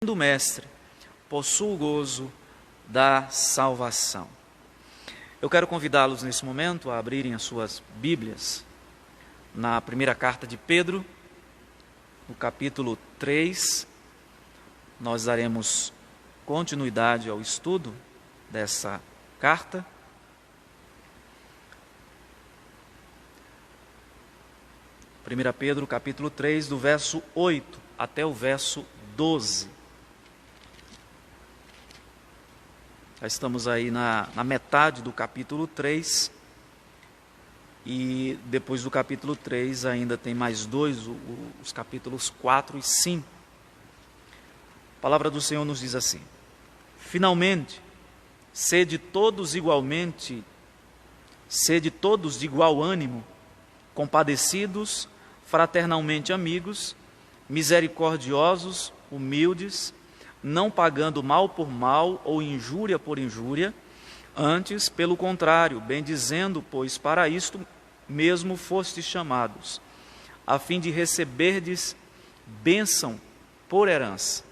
do Mestre, possuo o gozo da salvação. Eu quero convidá-los nesse momento a abrirem as suas Bíblias na primeira carta de Pedro, no capítulo 3. Nós daremos continuidade ao estudo dessa carta. Primeira Pedro, capítulo 3, do verso 8 até o verso 12. Já estamos aí na metade do capítulo 3, e depois do capítulo 3 ainda tem mais dois, os capítulos 4 e 5. A palavra do Senhor nos diz assim: finalmente, sede todos de igual ânimo, compadecidos, fraternalmente amigos, misericordiosos, humildes, não pagando mal por mal ou injúria por injúria, antes, pelo contrário, bendizendo, pois para isto mesmo fostes chamados, a fim de receberdes bênção por herança.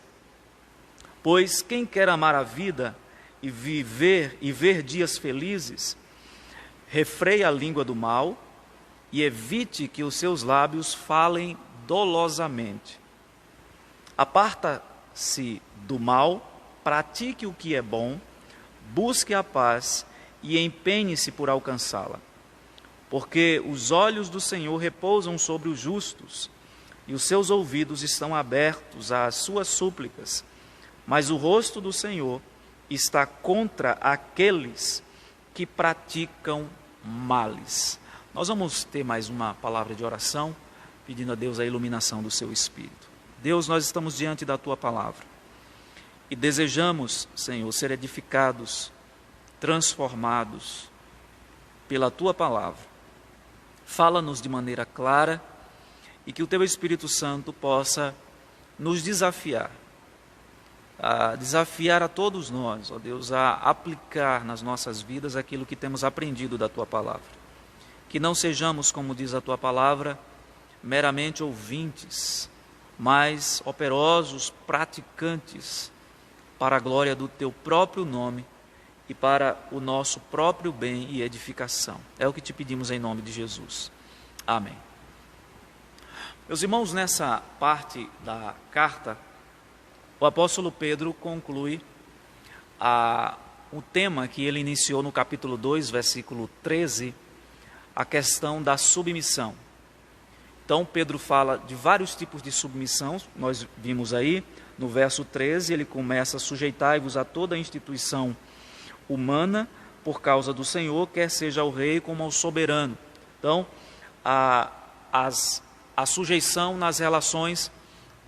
Pois quem quer amar a vida e ver dias felizes, refreie a língua do mal e evite que os seus lábios falem dolosamente. Aparta-se do mal, pratique o que é bom, busque a paz e empenhe-se por alcançá-la. Porque os olhos do Senhor repousam sobre os justos, e os seus ouvidos estão abertos às suas súplicas, mas o rosto do Senhor está contra aqueles que praticam males. Nós vamos ter mais uma palavra de oração, pedindo a Deus a iluminação do seu Espírito. Deus, nós estamos diante da Tua palavra e desejamos, Senhor, ser edificados, transformados pela Tua palavra. Fala-nos de maneira clara e que o Teu Espírito Santo possa nos desafiar a todos nós, ó Deus, a aplicar nas nossas vidas aquilo que temos aprendido da Tua palavra. Que não sejamos, como diz a Tua palavra, meramente ouvintes, mas operosos, praticantes, para a glória do Teu próprio nome e para o nosso próprio bem e edificação. É o que te pedimos em nome de Jesus. Amém. Meus irmãos, nessa parte da carta, o apóstolo Pedro conclui o tema que ele iniciou no capítulo 2, versículo 13, a questão da submissão. Então, Pedro fala de vários tipos de submissão, nós vimos aí, no verso 13, ele começa: sujeitai-vos a toda a instituição humana por causa do Senhor, quer seja ao rei como ao soberano. Então, a sujeição nas relações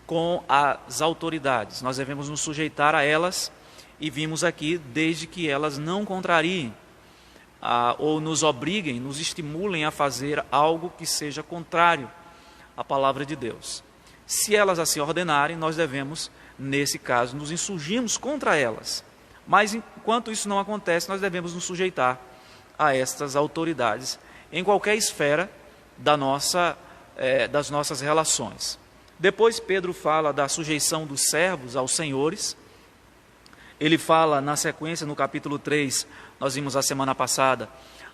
com as autoridades, nós devemos nos sujeitar a elas, e vimos aqui, desde que elas não contrariem, ou nos obriguem, nos estimulem a fazer algo que seja contrário à palavra de Deus. Se elas assim ordenarem, nós devemos, nesse caso, nos insurgirmos contra elas. Mas enquanto isso não acontece, nós devemos nos sujeitar a estas autoridades em qualquer esfera das nossas relações. Depois Pedro fala da sujeição dos servos aos senhores. Ele fala na sequência, no capítulo 3, nós vimos a semana passada,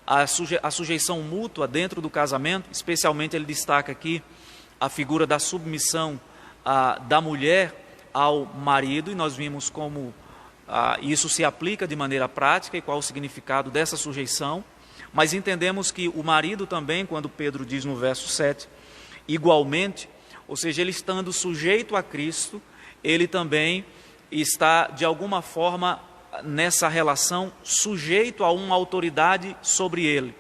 a sujeição mútua dentro do casamento. Especialmente ele destaca aqui a figura da submissão da mulher ao marido, e nós vimos como isso se aplica de maneira prática e qual o significado dessa sujeição. Mas entendemos que o marido também, quando Pedro diz no verso 7, igualmente, ou seja, ele estando sujeito a Cristo, ele também está de alguma forma nessa relação sujeito a uma autoridade sobre ele,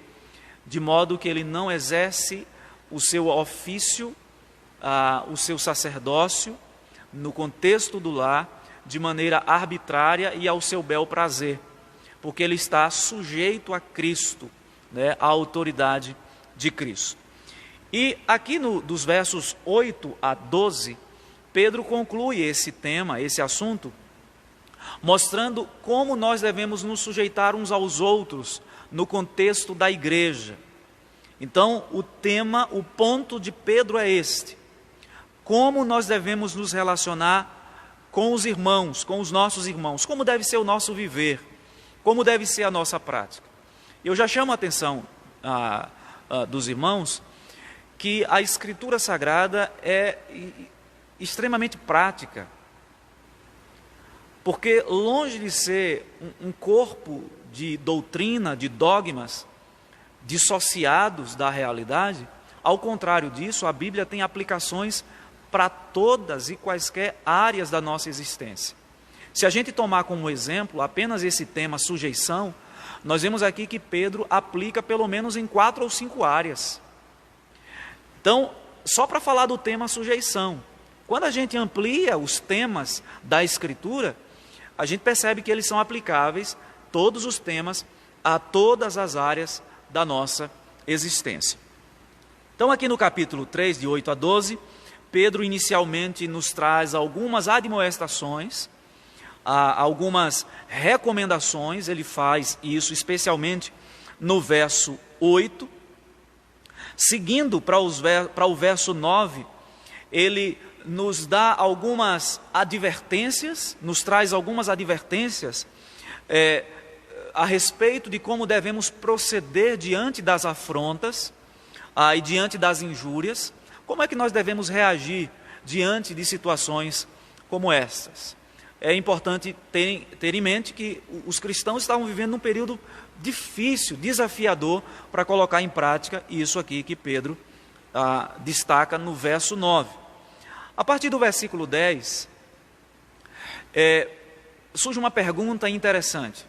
de modo que ele não exerce o seu ofício, o seu sacerdócio no contexto do lar de maneira arbitrária e ao seu bel prazer, porque ele está sujeito a Cristo, né, à autoridade de Cristo. E aqui dos versos 8 a 12, Pedro conclui esse tema, esse assunto, mostrando como nós devemos nos sujeitar uns aos outros no contexto da igreja. Então, o ponto de Pedro é este: como nós devemos nos relacionar com os irmãos, com os nossos irmãos, como deve ser o nosso viver, como deve ser a nossa prática. Eu já chamo a atenção dos irmãos que a Escritura Sagrada é extremamente prática, porque longe de ser um corpo de doutrina, de dogmas, dissociados da realidade, ao contrário disso, a Bíblia tem aplicações para todas e quaisquer áreas da nossa existência. Se a gente tomar como exemplo apenas esse tema sujeição, nós vemos aqui que Pedro aplica pelo menos em 4 ou 5 áreas. Então, só para falar do tema sujeição, quando a gente amplia os temas da Escritura, a gente percebe que eles são aplicáveis, todos os temas, a todas as áreas da nossa existência. Então, aqui no capítulo 3, de 8 a 12, Pedro inicialmente nos traz algumas admoestações, algumas recomendações. Ele faz isso especialmente no verso 8. Seguindo para o verso 9, ele nos dá algumas advertências, nos traz algumas advertências a respeito de como devemos proceder diante das afrontas e diante das injúrias. Como é que nós devemos reagir diante de situações como estas? É importante ter em mente que os cristãos estavam vivendo num período difícil, desafiador, para colocar em prática isso aqui que Pedro destaca no verso 9. A partir do versículo 10, surge uma pergunta interessante.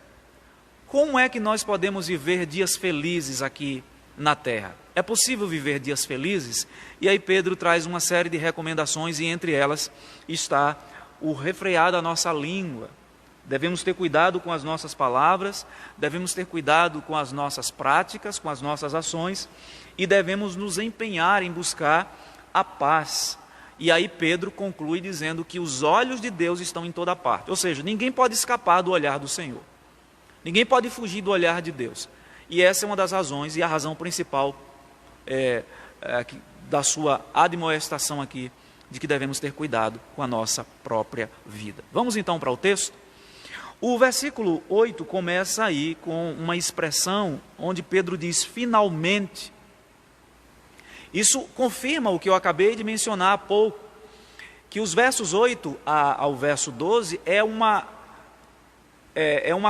Como é que nós podemos viver dias felizes aqui na terra? É possível viver dias felizes? E aí Pedro traz uma série de recomendações, e entre elas está o refrear da nossa língua. Devemos ter cuidado com as nossas palavras, devemos ter cuidado com as nossas práticas, com as nossas ações, e devemos nos empenhar em buscar a paz. E aí Pedro conclui dizendo que os olhos de Deus estão em toda parte, ou seja, ninguém pode escapar do olhar do Senhor, ninguém pode fugir do olhar de Deus. E essa é uma das razões, e a razão principal da sua admoestação aqui, de que devemos ter cuidado com a nossa própria vida. Vamos então para o texto? O versículo 8 começa aí com uma expressão onde Pedro diz finalmente. Isso confirma o que eu acabei de mencionar há pouco, que os versos 8 ao verso 12 é uma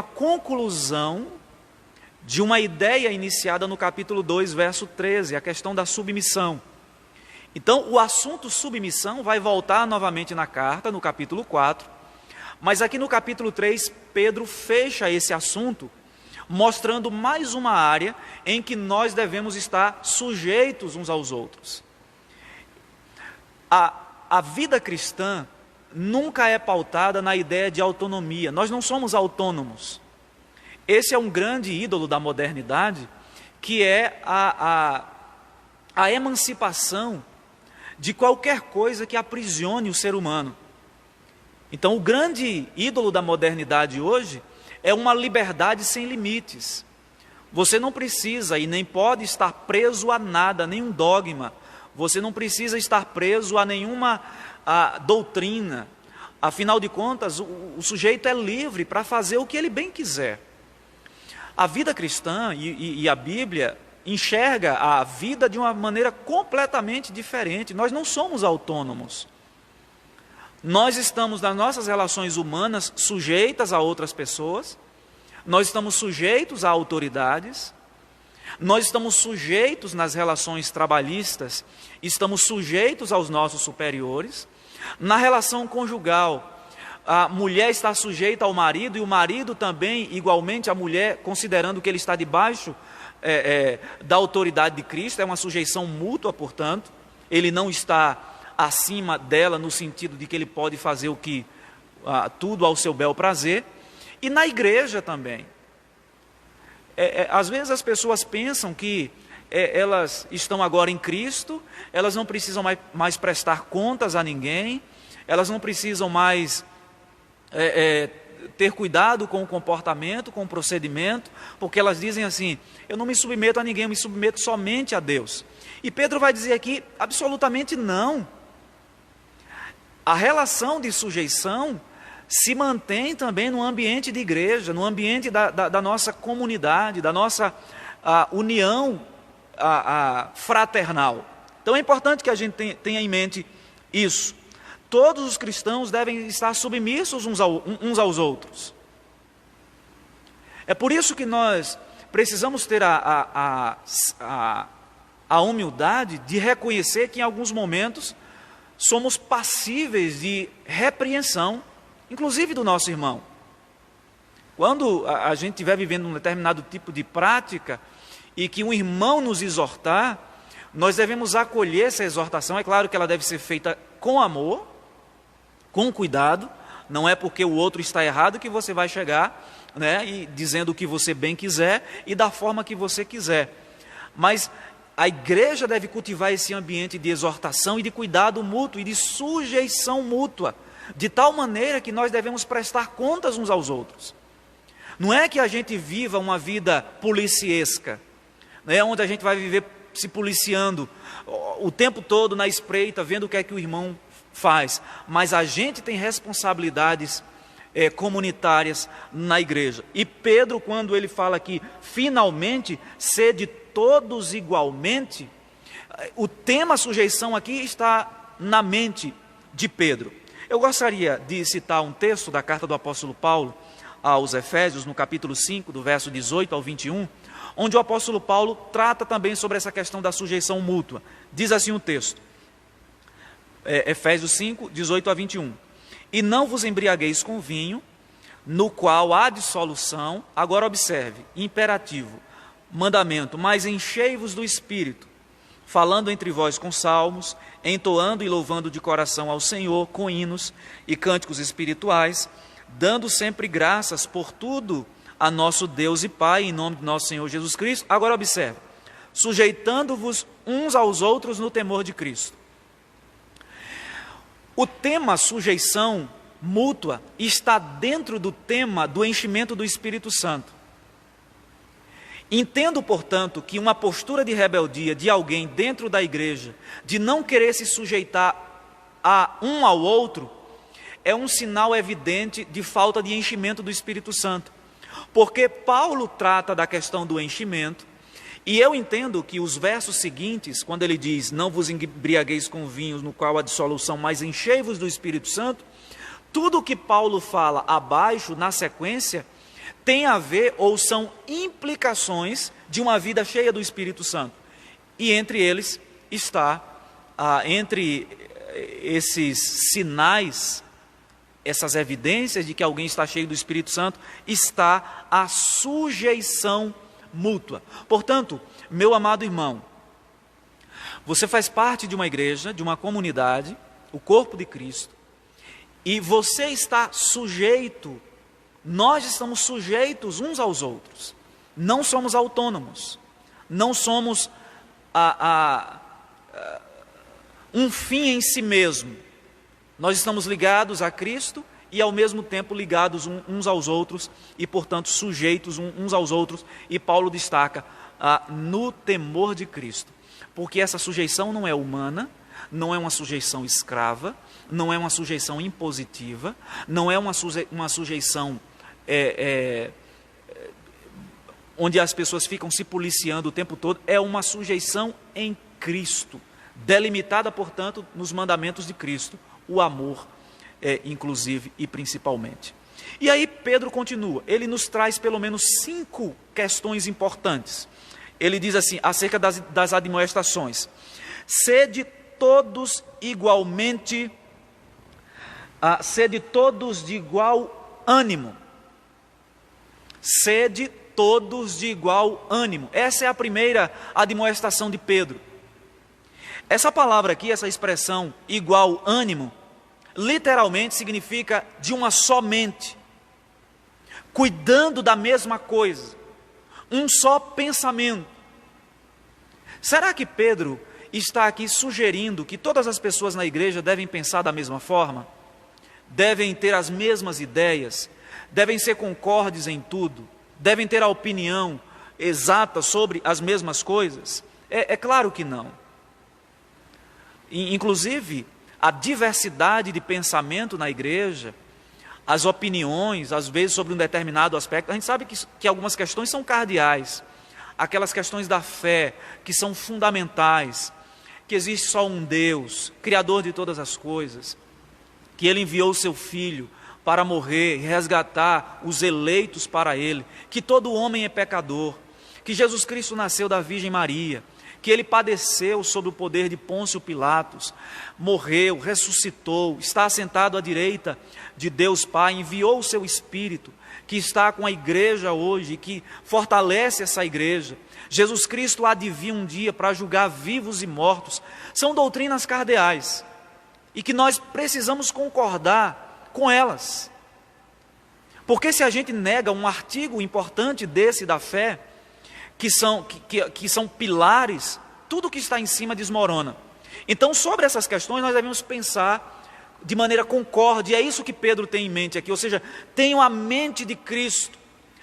conclusão de uma ideia iniciada no capítulo 2, verso 13, a questão da submissão. Então, o assunto submissão vai voltar novamente na carta, no capítulo 4, mas aqui no capítulo 3, Pedro fecha esse assunto, mostrando mais uma área em que nós devemos estar sujeitos uns aos outros. A vida cristã nunca é pautada na ideia de autonomia, nós não somos autônomos. Esse é um grande ídolo da modernidade, que é a emancipação de qualquer coisa que aprisione o ser humano. Então, o grande ídolo da modernidade hoje é uma liberdade sem limites. Você não precisa e nem pode estar preso a nada, a nenhum dogma. Você não precisa estar preso a nenhuma doutrina. Afinal de contas, o sujeito é livre para fazer o que ele bem quiser. A vida cristã e a Bíblia enxerga a vida de uma maneira completamente diferente. Nós não somos autônomos. Nós estamos nas nossas relações humanas sujeitas a outras pessoas, nós estamos sujeitos a autoridades, nós estamos sujeitos nas relações trabalhistas, estamos sujeitos aos nossos superiores. Na relação conjugal, a mulher está sujeita ao marido e o marido também, igualmente, a mulher, considerando que ele está debaixo da autoridade de Cristo, é uma sujeição mútua, portanto, ele não está acima dela no sentido de que ele pode fazer tudo ao seu bel prazer. E na igreja também. Às vezes as pessoas pensam que elas estão agora em Cristo, elas não precisam mais prestar contas a ninguém, elas não precisam mais ter cuidado com o comportamento, com o procedimento, porque elas dizem assim: eu não me submeto a ninguém, eu me submeto somente a Deus. E Pedro vai dizer aqui, absolutamente não. A relação de sujeição se mantém também no ambiente de igreja, no ambiente da nossa comunidade, da nossa união fraternal. Então é importante que a gente tenha em mente isso. Todos os cristãos devem estar submissos uns aos outros. É por isso que nós precisamos ter a humildade de reconhecer que em alguns momentos somos passíveis de repreensão, inclusive do nosso irmão. Quando a gente estiver vivendo um determinado tipo de prática e que um irmão nos exortar, nós devemos acolher essa exortação. É claro que ela deve ser feita com amor, com cuidado. Não é porque o outro está errado que você vai chegar, e dizendo o que você bem quiser e da forma que você quiser. Mas a igreja deve cultivar esse ambiente de exortação e de cuidado mútuo e de sujeição mútua, de tal maneira que nós devemos prestar contas uns aos outros. Não é que a gente viva uma vida policiesca, onde a gente vai viver se policiando o tempo todo na espreita, vendo o que é que o irmão faz, mas a gente tem responsabilidades comunitárias na igreja. E Pedro, quando ele fala aqui, finalmente, sede todos igualmente, o tema sujeição aqui está na mente de Pedro. Eu gostaria de citar um texto da carta do apóstolo Paulo aos Efésios, no capítulo 5, do verso 18 ao 21, onde o apóstolo Paulo trata também sobre essa questão da sujeição mútua. Diz assim o texto, Efésios 5, 18 a 21. E não vos embriagueis com vinho, no qual há dissolução. Agora observe, imperativo, mandamento, mas enchei-vos do Espírito, falando entre vós com salmos, entoando e louvando de coração ao Senhor com hinos e cânticos espirituais, dando sempre graças por tudo a nosso Deus e Pai, em nome de nosso Senhor Jesus Cristo. Agora observe, sujeitando-vos uns aos outros no temor de Cristo. O tema sujeição mútua está dentro do tema do enchimento do Espírito Santo. Entendo, portanto, que uma postura de rebeldia de alguém dentro da igreja, de não querer se sujeitar a um ao outro, é um sinal evidente de falta de enchimento do Espírito Santo. Porque Paulo trata da questão do enchimento, e eu entendo que os versos seguintes, quando ele diz, não vos embriagueis com vinhos no qual há dissolução, mas enchei-vos do Espírito Santo, tudo o que Paulo fala abaixo, na sequência, tem a ver ou são implicações de uma vida cheia do Espírito Santo. E entre eles está, entre esses sinais, essas evidências de que alguém está cheio do Espírito Santo, está a sujeição mútua. Portanto, meu amado irmão, você faz parte de uma igreja, de uma comunidade, o corpo de Cristo, e você está sujeito, nós estamos sujeitos uns aos outros, não somos autônomos, não somos um fim em si mesmo, nós estamos ligados a Cristo e ao mesmo tempo ligados uns aos outros e, portanto, sujeitos uns aos outros. E Paulo destaca no temor de Cristo, porque essa sujeição não é humana, não é uma sujeição escrava, não é uma sujeição impositiva, não é uma sujeição onde as pessoas ficam se policiando o tempo todo, é uma sujeição em Cristo, delimitada, portanto, nos mandamentos de Cristo, o amor, inclusive e principalmente. E aí Pedro continua, ele nos traz pelo menos 5 questões importantes. Ele diz assim, acerca das admoestações: sede todos igualmente, sede todos de igual ânimo. Sede todos de igual ânimo. Essa é a primeira admoestação de Pedro. Essa palavra aqui, essa expressão igual ânimo, literalmente significa de uma só mente, cuidando da mesma coisa, um só pensamento. Será que Pedro está aqui sugerindo que todas as pessoas na igreja devem pensar da mesma forma? Devem ter as mesmas ideias? Devem ser concordes em tudo? Devem ter a opinião exata sobre as mesmas coisas? É claro que não. Inclusive, a diversidade de pensamento na igreja, as opiniões, às vezes, sobre um determinado aspecto. A gente sabe que algumas questões são cardeais, aquelas questões da fé que são fundamentais, que existe só um Deus, Criador de todas as coisas, que Ele enviou o Seu Filho para morrer e resgatar os eleitos para Ele, que todo homem é pecador, que Jesus Cristo nasceu da Virgem Maria, que Ele padeceu sob o poder de Pôncio Pilatos, morreu, ressuscitou, está assentado à direita de Deus Pai, enviou o Seu Espírito, que está com a igreja hoje, que fortalece essa igreja. Jesus Cristo há de vir um dia para julgar vivos e mortos. São doutrinas cardeais, e que nós precisamos concordar com elas. Porque se a gente nega um artigo importante desse da fé, que são pilares, tudo que está em cima desmorona. Então, sobre essas questões, nós devemos pensar de maneira concorde, e é isso que Pedro tem em mente aqui, ou seja, tenham a mente de Cristo,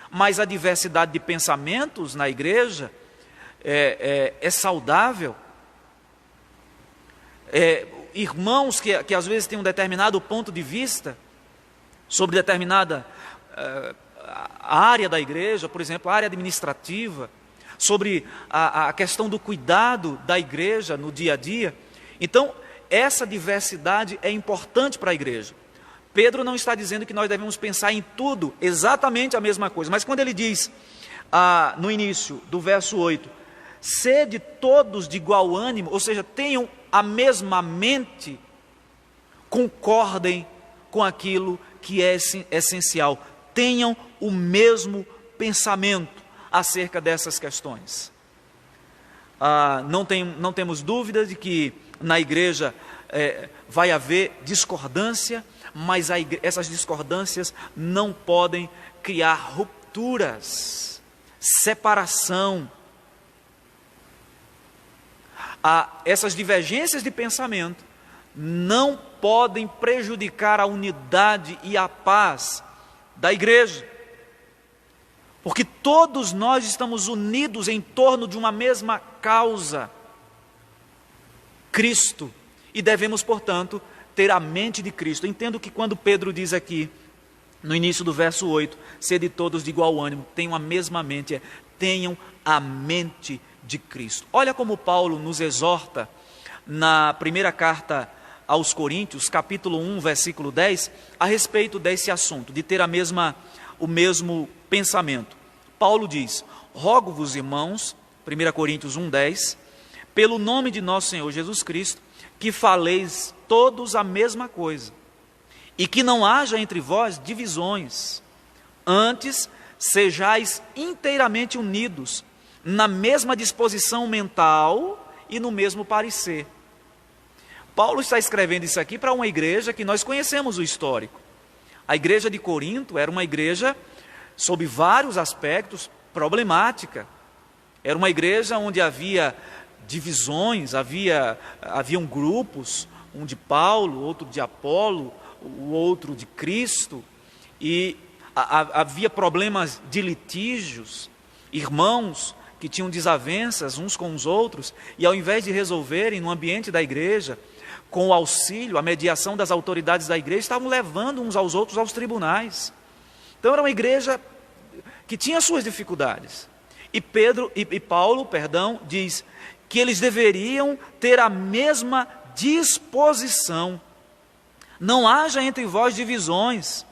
mas a diversidade de pensamentos na igreja é saudável. Irmãos que às vezes têm um determinado ponto de vista sobre determinada área da igreja, por exemplo, a área administrativa, sobre a questão do cuidado da igreja no dia a dia. Então, essa diversidade é importante para a igreja. Pedro não está dizendo que nós devemos pensar em tudo exatamente a mesma coisa, mas quando ele diz, no início do verso 8, sede todos de igual ânimo, ou seja, tenham a mesma mente, concordem com aquilo que é essencial, tenham o mesmo pensamento acerca dessas questões. Não temos dúvida de que na igreja vai haver discordância, mas essas discordâncias não podem criar rupturas, separação. Essas divergências de pensamento não podem prejudicar a unidade e a paz da igreja, porque todos nós estamos unidos em torno de uma mesma causa, Cristo, e devemos, portanto, ter a mente de Cristo. Eu entendo que quando Pedro diz aqui, no início do verso 8, sede todos de igual ânimo, tenham a mesma mente, tenham a mente de Cristo. Olha como Paulo nos exorta na primeira carta aos Coríntios, capítulo 1, versículo 10, a respeito desse assunto, de ter o mesmo pensamento. Paulo diz, rogo-vos, irmãos, 1 Coríntios 1, 10, pelo nome de nosso Senhor Jesus Cristo, que faleis todos a mesma coisa, e que não haja entre vós divisões, antes sejais inteiramente unidos, na mesma disposição mental e no mesmo parecer. Paulo está escrevendo isso aqui para uma igreja que nós conhecemos o histórico. A igreja de Corinto era uma igreja, sob vários aspectos, problemática. Era uma igreja onde havia divisões, haviam grupos, um de Paulo, outro de Apolo, o outro de Cristo, e havia problemas de litígios, irmãos que tinham desavenças uns com os outros, e ao invés de resolverem no ambiente da igreja, com o auxílio, a mediação das autoridades da igreja, estavam levando uns aos outros aos tribunais. Então era uma igreja que tinha suas dificuldades. E Paulo diz que eles deveriam ter a mesma disposição. Não haja entre vós divisões,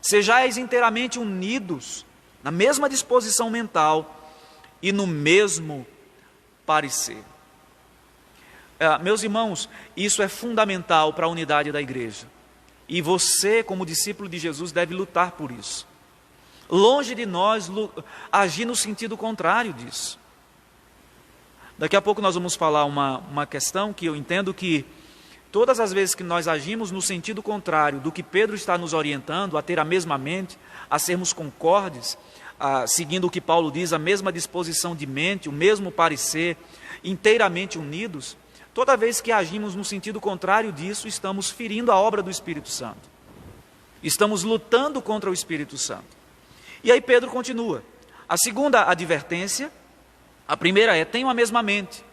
sejais inteiramente unidos, na mesma disposição mental e no mesmo parecer. Meus irmãos, isso é fundamental para a unidade da igreja. E você, como discípulo de Jesus, deve lutar por isso. Longe de nós agir no sentido contrário disso. Daqui a pouco nós vamos falar uma questão que eu entendo que todas as vezes que nós agimos no sentido contrário do que Pedro está nos orientando, a ter a mesma mente, a sermos concordes, seguindo o que Paulo diz, a mesma disposição de mente, o mesmo parecer, inteiramente unidos, toda vez que agimos no sentido contrário disso, estamos ferindo a obra do Espírito Santo. Estamos lutando contra o Espírito Santo. E aí Pedro continua. A segunda advertência, a primeira é, tenham a mesma mente.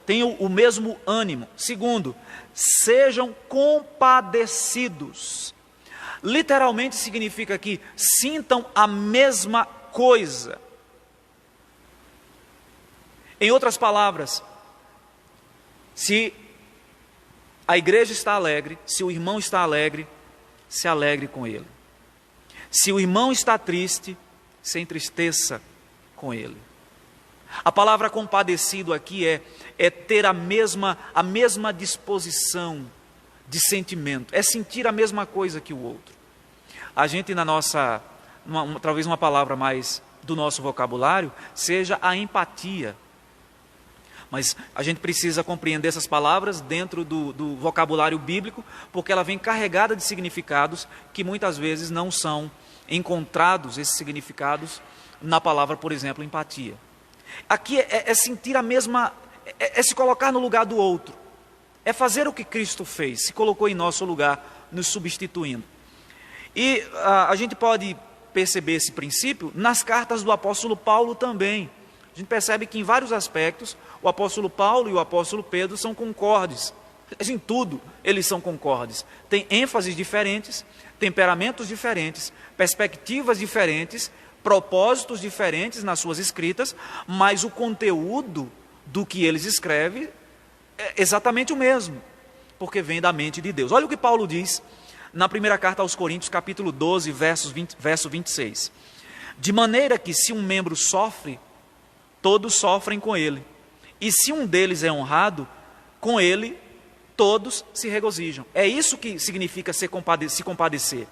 tenham o mesmo ânimo. Segundo, sejam compadecidos. Literalmente significa que sintam a mesma coisa. Em outras palavras, se a igreja está alegre, se o irmão está alegre, se alegre com ele. Se o irmão está triste, se entristeça com ele. A palavra compadecido aqui é ter a mesma disposição de sentimento, é sentir a mesma coisa que o outro. A gente talvez uma palavra mais do nosso vocabulário, seja a empatia. Mas a gente precisa compreender essas palavras dentro do vocabulário bíblico, porque ela vem carregada de significados que muitas vezes não são encontrados, esses significados, na palavra, por exemplo, empatia. Aqui é sentir a mesma, é se colocar no lugar do outro, é fazer o que Cristo fez, se colocou em nosso lugar, nos substituindo. E a gente pode perceber esse princípio nas cartas do apóstolo Paulo também. A gente percebe que em vários aspectos, o apóstolo Paulo e o apóstolo Pedro são concordes. Em tudo, eles são concordes. Tem ênfases diferentes, temperamentos diferentes, perspectivas diferentes, propósitos diferentes nas suas escritas, mas o conteúdo do que eles escrevem é exatamente o mesmo, porque vem da mente de Deus. Olha o que Paulo diz na primeira carta aos Coríntios, capítulo 12, verso 26. De maneira que se um membro sofre, todos sofrem com ele. E se um deles é honrado, com ele todos se regozijam. É isso que significa se compadecer.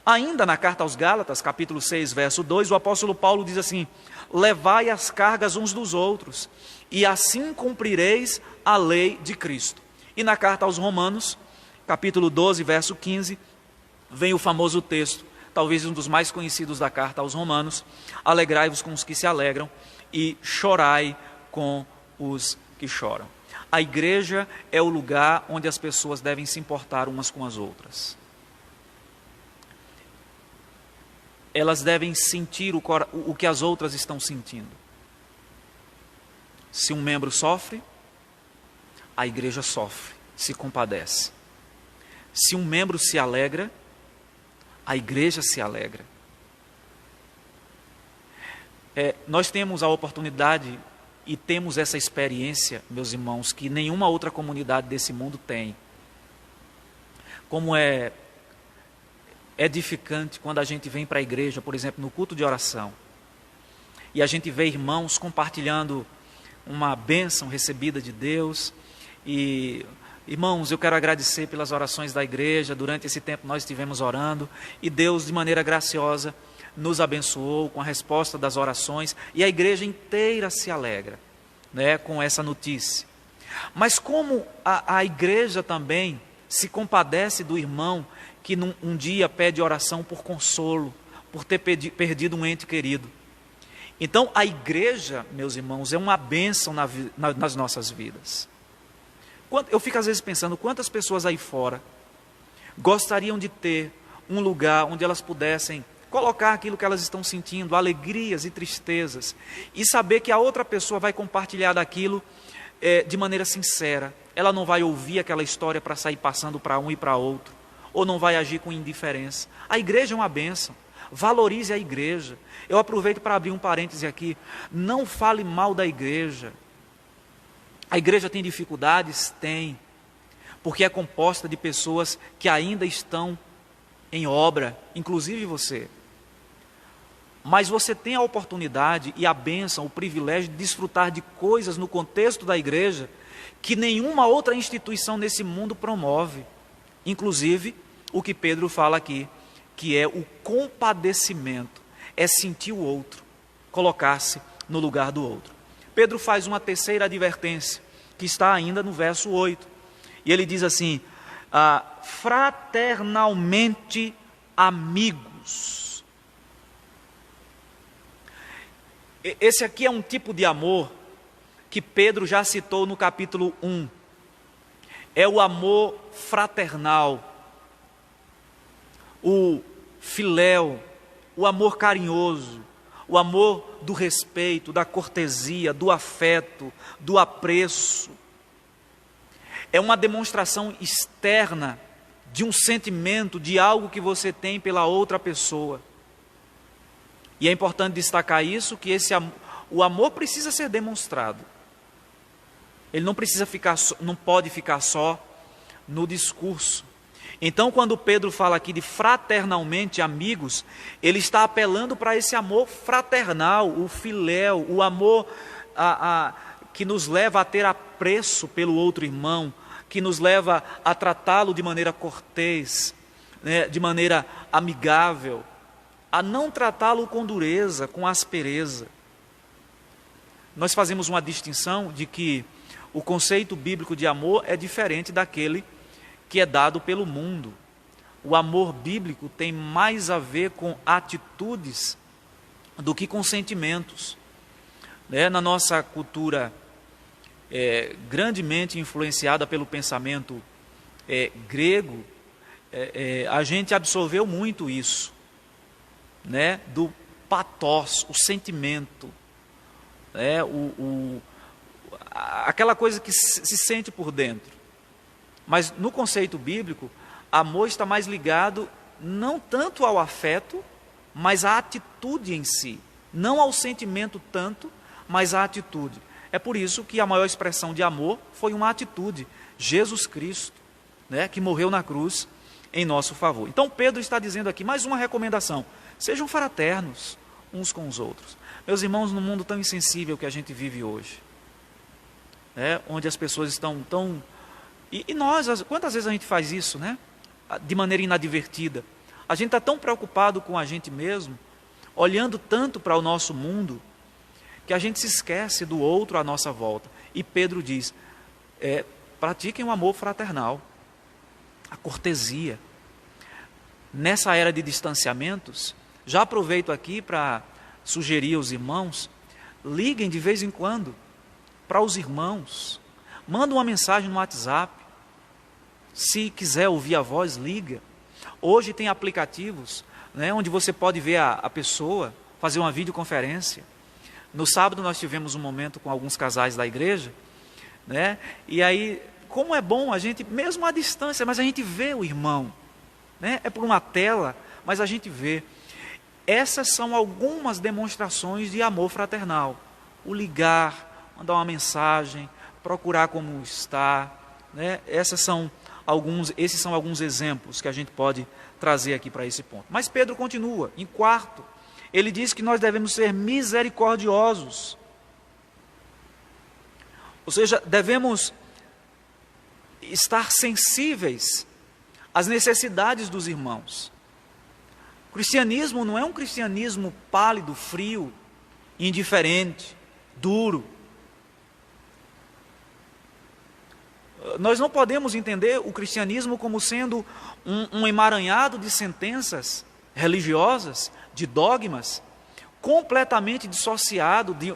Ainda na carta aos Gálatas, capítulo 6, verso 2, o apóstolo Paulo diz assim: levai as cargas uns dos outros, e assim cumprireis a lei de Cristo. E na carta aos Romanos, capítulo 12, verso 15, vem o famoso texto, talvez um dos mais conhecidos da carta aos Romanos: alegrai-vos com os que se alegram e chorai com os que choram. A igreja é o lugar onde as pessoas devem se importar umas com as outras. Elas devem sentir o que as outras estão sentindo. Se um membro sofre, a igreja sofre, se compadece. Se um membro se alegra, a igreja se alegra. Nós temos a oportunidade e temos essa experiência, meus irmãos, que nenhuma outra comunidade desse mundo tem. Como é edificante quando a gente vem para a igreja, por exemplo, no culto de oração, e a gente vê irmãos compartilhando uma bênção recebida de Deus. E, irmãos, eu quero agradecer pelas orações da igreja. Durante esse tempo nós estivemos orando, e Deus, de maneira graciosa, nos abençoou com a resposta das orações, e a igreja inteira se alegra, né, com essa notícia. Mas como a igreja também se compadece do irmão que um dia pede oração por consolo, por ter perdido um ente querido. Então a igreja, meus irmãos, é uma bênção nas nossas vidas. Eu fico às vezes pensando, quantas pessoas aí fora gostariam de ter um lugar onde elas pudessem colocar aquilo que elas estão sentindo, alegrias e tristezas, e saber que a outra pessoa vai compartilhar daquilo de maneira sincera. Ela não vai ouvir aquela história para sair passando para um e para outro, ou não vai agir com indiferença. A igreja é uma bênção. Valorize a igreja. Eu aproveito para abrir um parêntese aqui. Não fale mal da igreja. A igreja tem dificuldades? Tem. Porque é composta de pessoas que ainda estão em obra, inclusive você. Mas você tem a oportunidade e a bênção, o privilégio de desfrutar de coisas no contexto da igreja que nenhuma outra instituição nesse mundo promove. Inclusive, o que Pedro fala aqui, que é o compadecimento, é sentir o outro, colocar-se no lugar do outro. Pedro faz uma terceira advertência, que está ainda no verso 8, e ele diz assim: fraternalmente amigos. Esse aqui é um tipo de amor que Pedro já citou no capítulo 1. É o amor fraternal, o filéu, o amor carinhoso, o amor do respeito, da cortesia, do afeto, do apreço. É uma demonstração externa de um sentimento, de algo que você tem pela outra pessoa. E é importante destacar isso, que o amor precisa ser demonstrado. Ele não pode ficar só no discurso. Então, quando Pedro fala aqui de fraternalmente amigos, ele está apelando para esse amor fraternal, o filéu, o amor que nos leva a ter apreço pelo outro irmão, que nos leva a tratá-lo de maneira cortês, né, de maneira amigável, a não tratá-lo com dureza, com aspereza. Nós fazemos uma distinção de que o conceito bíblico de amor é diferente daquele que é dado pelo mundo. O amor bíblico tem mais a ver com atitudes do que com sentimentos. Na nossa cultura grandemente influenciada pelo pensamento grego, a gente absorveu muito isso, do pathos, o sentimento, aquela coisa que se sente por dentro. Mas no conceito bíblico, amor está mais ligado não tanto ao afeto, mas à atitude em si. Não ao sentimento tanto, mas à atitude. É por isso que a maior expressão de amor foi uma atitude. Jesus Cristo, que morreu na cruz em nosso favor. Então Pedro está dizendo aqui mais uma recomendação: sejam fraternos uns com os outros. Meus irmãos, no mundo tão insensível que a gente vive hoje, onde as pessoas estão tão... E nós, quantas vezes a gente faz isso, de maneira inadvertida? A gente está tão preocupado com a gente mesmo, olhando tanto para o nosso mundo, que a gente se esquece do outro à nossa volta. E Pedro diz, pratiquem o amor fraternal, a cortesia. Nessa era de distanciamentos, já aproveito aqui para sugerir aos irmãos, liguem de vez em quando para os irmãos, manda uma mensagem no WhatsApp. Se quiser ouvir a voz, liga. Hoje tem aplicativos, onde você pode ver a pessoa, fazer uma videoconferência. No sábado nós tivemos um momento com alguns casais da igreja, e aí, como é bom a gente, mesmo à distância, mas a gente vê o irmão, é por uma tela, mas a gente vê. Essas são algumas demonstrações de amor fraternal. O ligar, mandar uma mensagem, procurar como está, esses são alguns exemplos que a gente pode trazer aqui para esse ponto. Mas Pedro continua, em quarto, ele diz que nós devemos ser misericordiosos. Ou seja, devemos estar sensíveis às necessidades dos irmãos. O cristianismo não é um cristianismo pálido, frio, indiferente, duro. Nós não podemos entender o cristianismo como sendo um emaranhado de sentenças religiosas, de dogmas, completamente dissociado de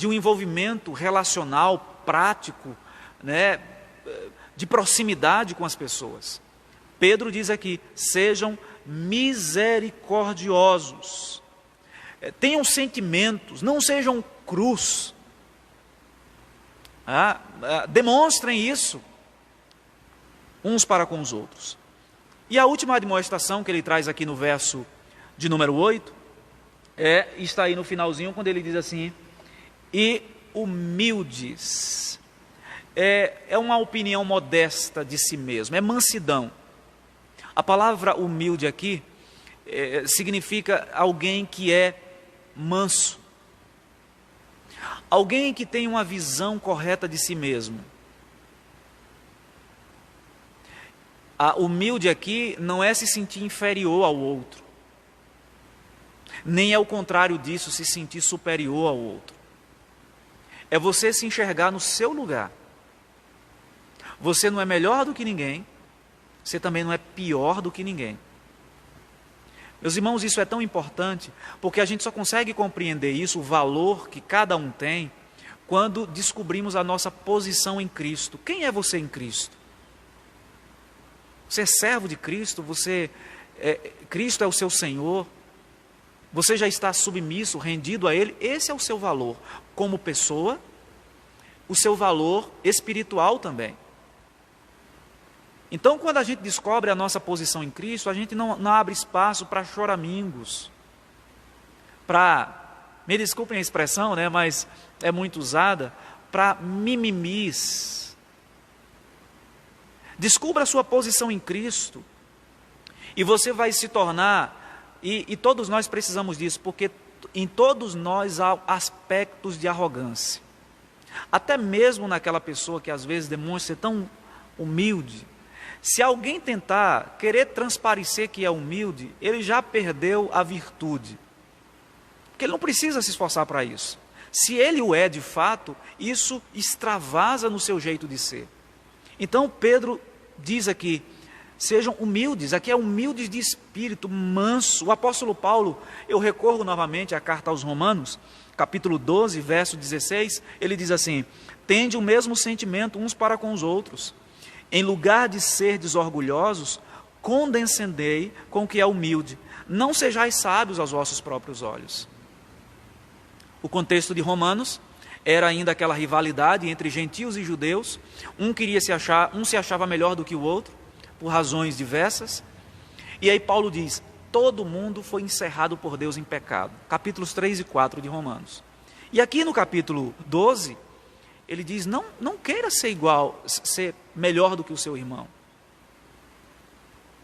um envolvimento relacional, prático, de proximidade com as pessoas. Pedro diz aqui, sejam misericordiosos, tenham sentimentos, não sejam crus, demonstrem isso uns para com os outros. E a última admoestação que ele traz aqui no verso de número 8, está aí no finalzinho, quando ele diz assim, e humildes. É uma opinião modesta de si mesmo, é mansidão. A palavra humilde aqui significa alguém que é manso, alguém que tem uma visão correta de si mesmo. A humilde aqui não é se sentir inferior ao outro, nem é o contrário disso, se sentir superior ao outro. É você se enxergar no seu lugar. Você não é melhor do que ninguém, você também não é pior do que ninguém. Meus irmãos, isso é tão importante, porque a gente só consegue compreender isso, o valor que cada um tem, quando descobrimos a nossa posição em Cristo. Quem é você em Cristo? Você é servo de Cristo? Cristo é o seu Senhor? Você já está submisso, rendido a Ele? Esse é o seu valor como pessoa, o seu valor espiritual também. Então, quando a gente descobre a nossa posição em Cristo, a gente não abre espaço para choramingos, me desculpem a expressão, né, mas é muito usada, para mimimis. Descubra a sua posição em Cristo, e você vai se tornar, e todos nós precisamos disso, porque em todos nós há aspectos de arrogância. Até mesmo naquela pessoa que às vezes demonstra ser tão humilde, se alguém tentar querer transparecer que é humilde, ele já perdeu a virtude. Porque ele não precisa se esforçar para isso. Se ele o é de fato, isso extravasa no seu jeito de ser. Então Pedro diz aqui, sejam humildes, aqui é humildes de espírito, manso. O apóstolo Paulo, eu recorro novamente à carta aos Romanos, capítulo 12, verso 16, ele diz assim: tende o mesmo sentimento uns para com os outros. Em lugar de serdes orgulhosos, condescendei com o que é humilde. Não sejais sábios aos vossos próprios olhos. O contexto de Romanos era ainda aquela rivalidade entre gentios e judeus. Um se achava melhor do que o outro, por razões diversas. E aí Paulo diz, todo mundo foi encerrado por Deus em pecado. Capítulos 3 e 4 de Romanos. E aqui no capítulo 12, ele diz, não queira ser ser melhor do que o seu irmão.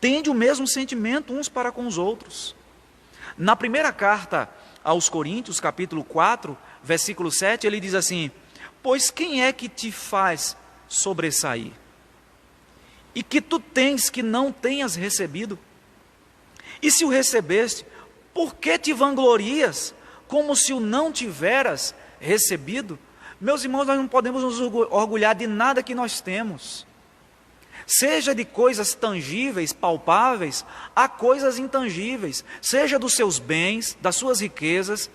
Tende o mesmo sentimento uns para com os outros. Na primeira carta aos Coríntios, capítulo 4, versículo 7, ele diz assim, pois quem é que te faz sobressair? E que tu tens que não tenhas recebido? E se o recebeste, por que te vanglorias, como se o não tiveras recebido? Meus irmãos, nós não podemos nos orgulhar de nada que nós temos. Seja de coisas tangíveis, palpáveis, a coisas intangíveis. Seja dos seus bens, das suas riquezas,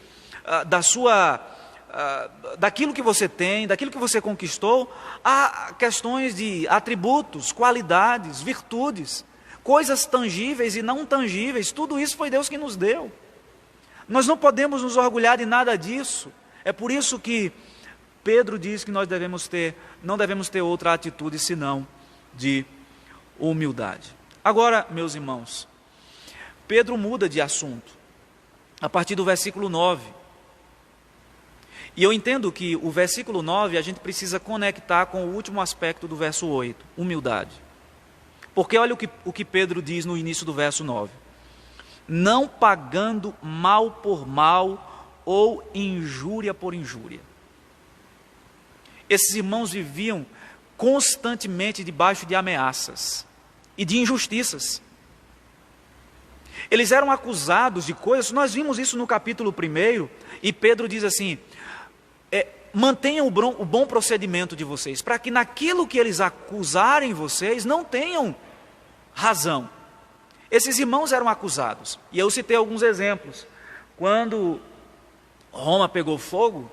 daquilo que você tem, daquilo que você conquistou, há questões de atributos, qualidades, virtudes, coisas tangíveis e não tangíveis. Tudo isso foi Deus que nos deu. Nós não podemos nos orgulhar de nada disso. É por isso que Pedro diz que nós não devemos ter outra atitude senão de humildade. Agora, meus irmãos, Pedro muda de assunto, a partir do versículo 9. E eu entendo que o versículo 9 a gente precisa conectar com o último aspecto do verso 8, humildade. Porque olha o que Pedro diz no início do verso 9. Não pagando mal por mal ou injúria por injúria. Esses irmãos viviam constantemente debaixo de ameaças e de injustiças. Eles eram acusados de coisas, nós vimos isso no capítulo 1, e Pedro diz assim, mantenham o bom procedimento de vocês, para que naquilo que eles acusarem vocês, não tenham razão. Esses irmãos eram acusados, e eu citei alguns exemplos. Quando Roma pegou fogo,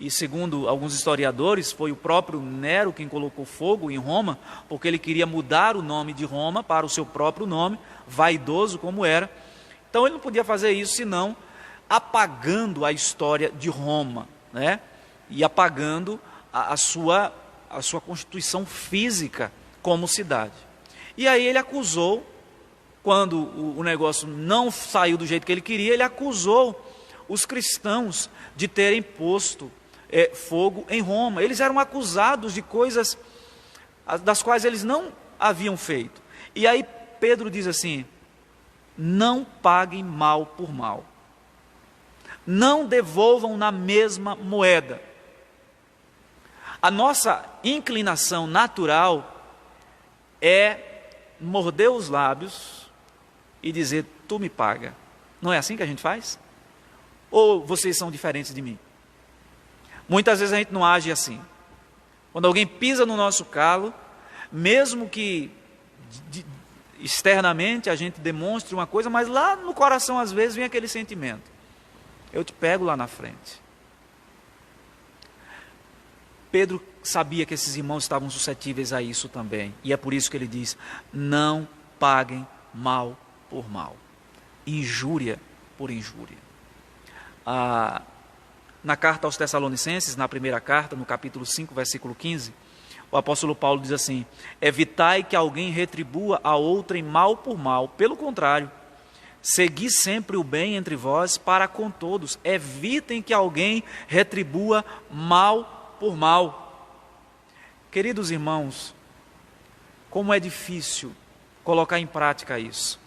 e segundo alguns historiadores, foi o próprio Nero quem colocou fogo em Roma, porque ele queria mudar o nome de Roma para o seu próprio nome, vaidoso como era. Então ele não podia fazer isso senão apagando a história de Roma, né? E apagando a sua constituição física como cidade. E aí ele acusou, quando o negócio não saiu do jeito que ele queria, ele acusou os cristãos de terem posto fogo em Roma. Eles eram acusados de coisas das quais eles não haviam feito. E aí Pedro diz assim, não paguem mal por mal. Não devolvam na mesma moeda. A nossa inclinação natural é morder os lábios e dizer, tu me paga. Não é assim que a gente faz? Ou vocês são diferentes de mim? Muitas vezes a gente não age assim. Quando alguém pisa no nosso calo, mesmo que externamente a gente demonstre uma coisa, mas lá no coração às vezes vem aquele sentimento. Eu te pego lá na frente. Pedro sabia que esses irmãos estavam suscetíveis a isso também. E é por isso que ele diz, não paguem mal por mal. Injúria por injúria. Na carta aos Tessalonicenses, na primeira carta, no capítulo 5, versículo 15, o apóstolo Paulo diz assim: evitai que alguém retribua a outrem mal por mal, pelo contrário, segui sempre o bem entre vós para com todos, evitem que alguém retribua mal por mal. Queridos irmãos, como é difícil colocar em prática isso.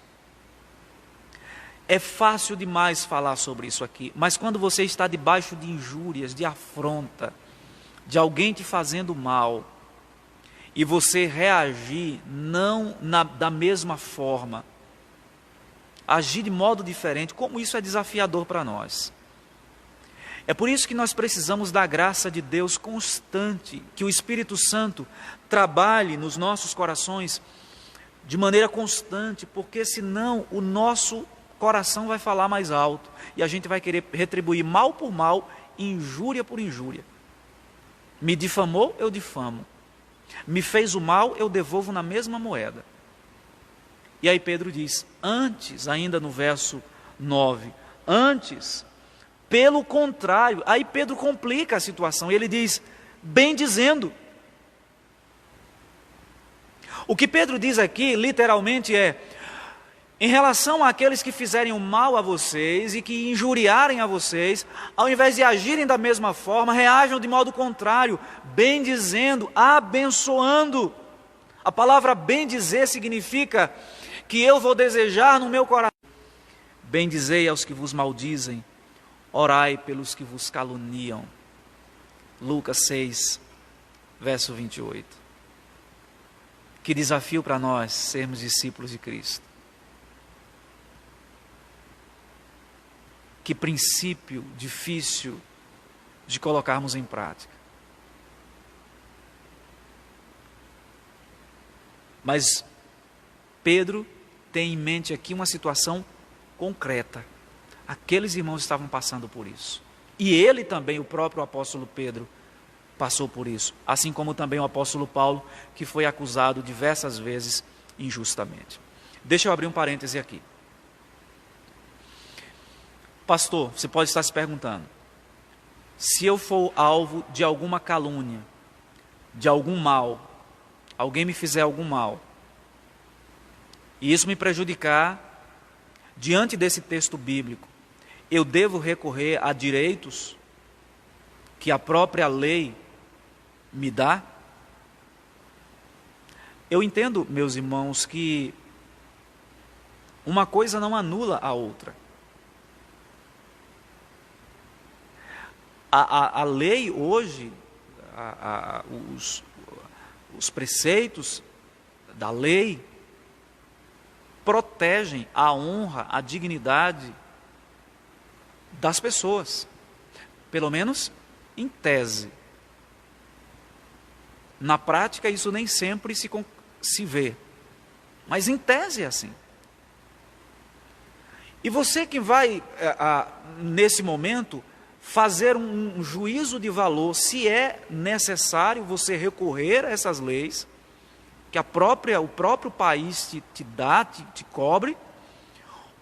É fácil demais falar sobre isso aqui, mas quando você está debaixo de injúrias, de afronta, de alguém te fazendo mal, e você reagir não da mesma forma, agir de modo diferente, como isso é desafiador para nós. É por isso que nós precisamos da graça de Deus constante, que o Espírito Santo trabalhe nos nossos corações de maneira constante, porque senão o nosso coração vai falar mais alto e a gente vai querer retribuir mal por mal, injúria por injúria. Me difamou, eu difamo. Me fez o mal, eu devolvo na mesma moeda. E aí Pedro diz, antes, ainda no verso 9, antes, pelo contrário, aí Pedro complica a situação, ele diz, bem dizendo. O que Pedro diz aqui, literalmente em relação àqueles que fizerem o mal a vocês e que injuriarem a vocês, ao invés de agirem da mesma forma, reajam de modo contrário, bendizendo, abençoando. A palavra bendizer significa que eu vou desejar no meu coração. Bendizei aos que vos maldizem, orai pelos que vos caluniam. Lucas 6, verso 28. Que desafio para nós sermos discípulos de Cristo. Que princípio difícil de colocarmos em prática. Mas Pedro tem em mente aqui uma situação concreta. Aqueles irmãos estavam passando por isso. E ele também, o próprio apóstolo Pedro, passou por isso. Assim como também o apóstolo Paulo, que foi acusado diversas vezes injustamente. Deixa eu abrir um parêntese aqui. Pastor, você pode estar se perguntando, se eu for alvo de alguma calúnia, de algum mal, alguém me fizer algum mal, e isso me prejudicar, diante desse texto bíblico, eu devo recorrer a direitos que a própria lei me dá? Eu entendo, meus irmãos, que uma coisa não anula a outra. A lei hoje, os preceitos da lei protegem a honra, a dignidade das pessoas, pelo menos em tese. Na prática isso nem sempre se vê, mas em tese é assim. E você que vai, nesse momento, fazer um juízo de valor, se é necessário você recorrer a essas leis, que o próprio país te dá, te cobre,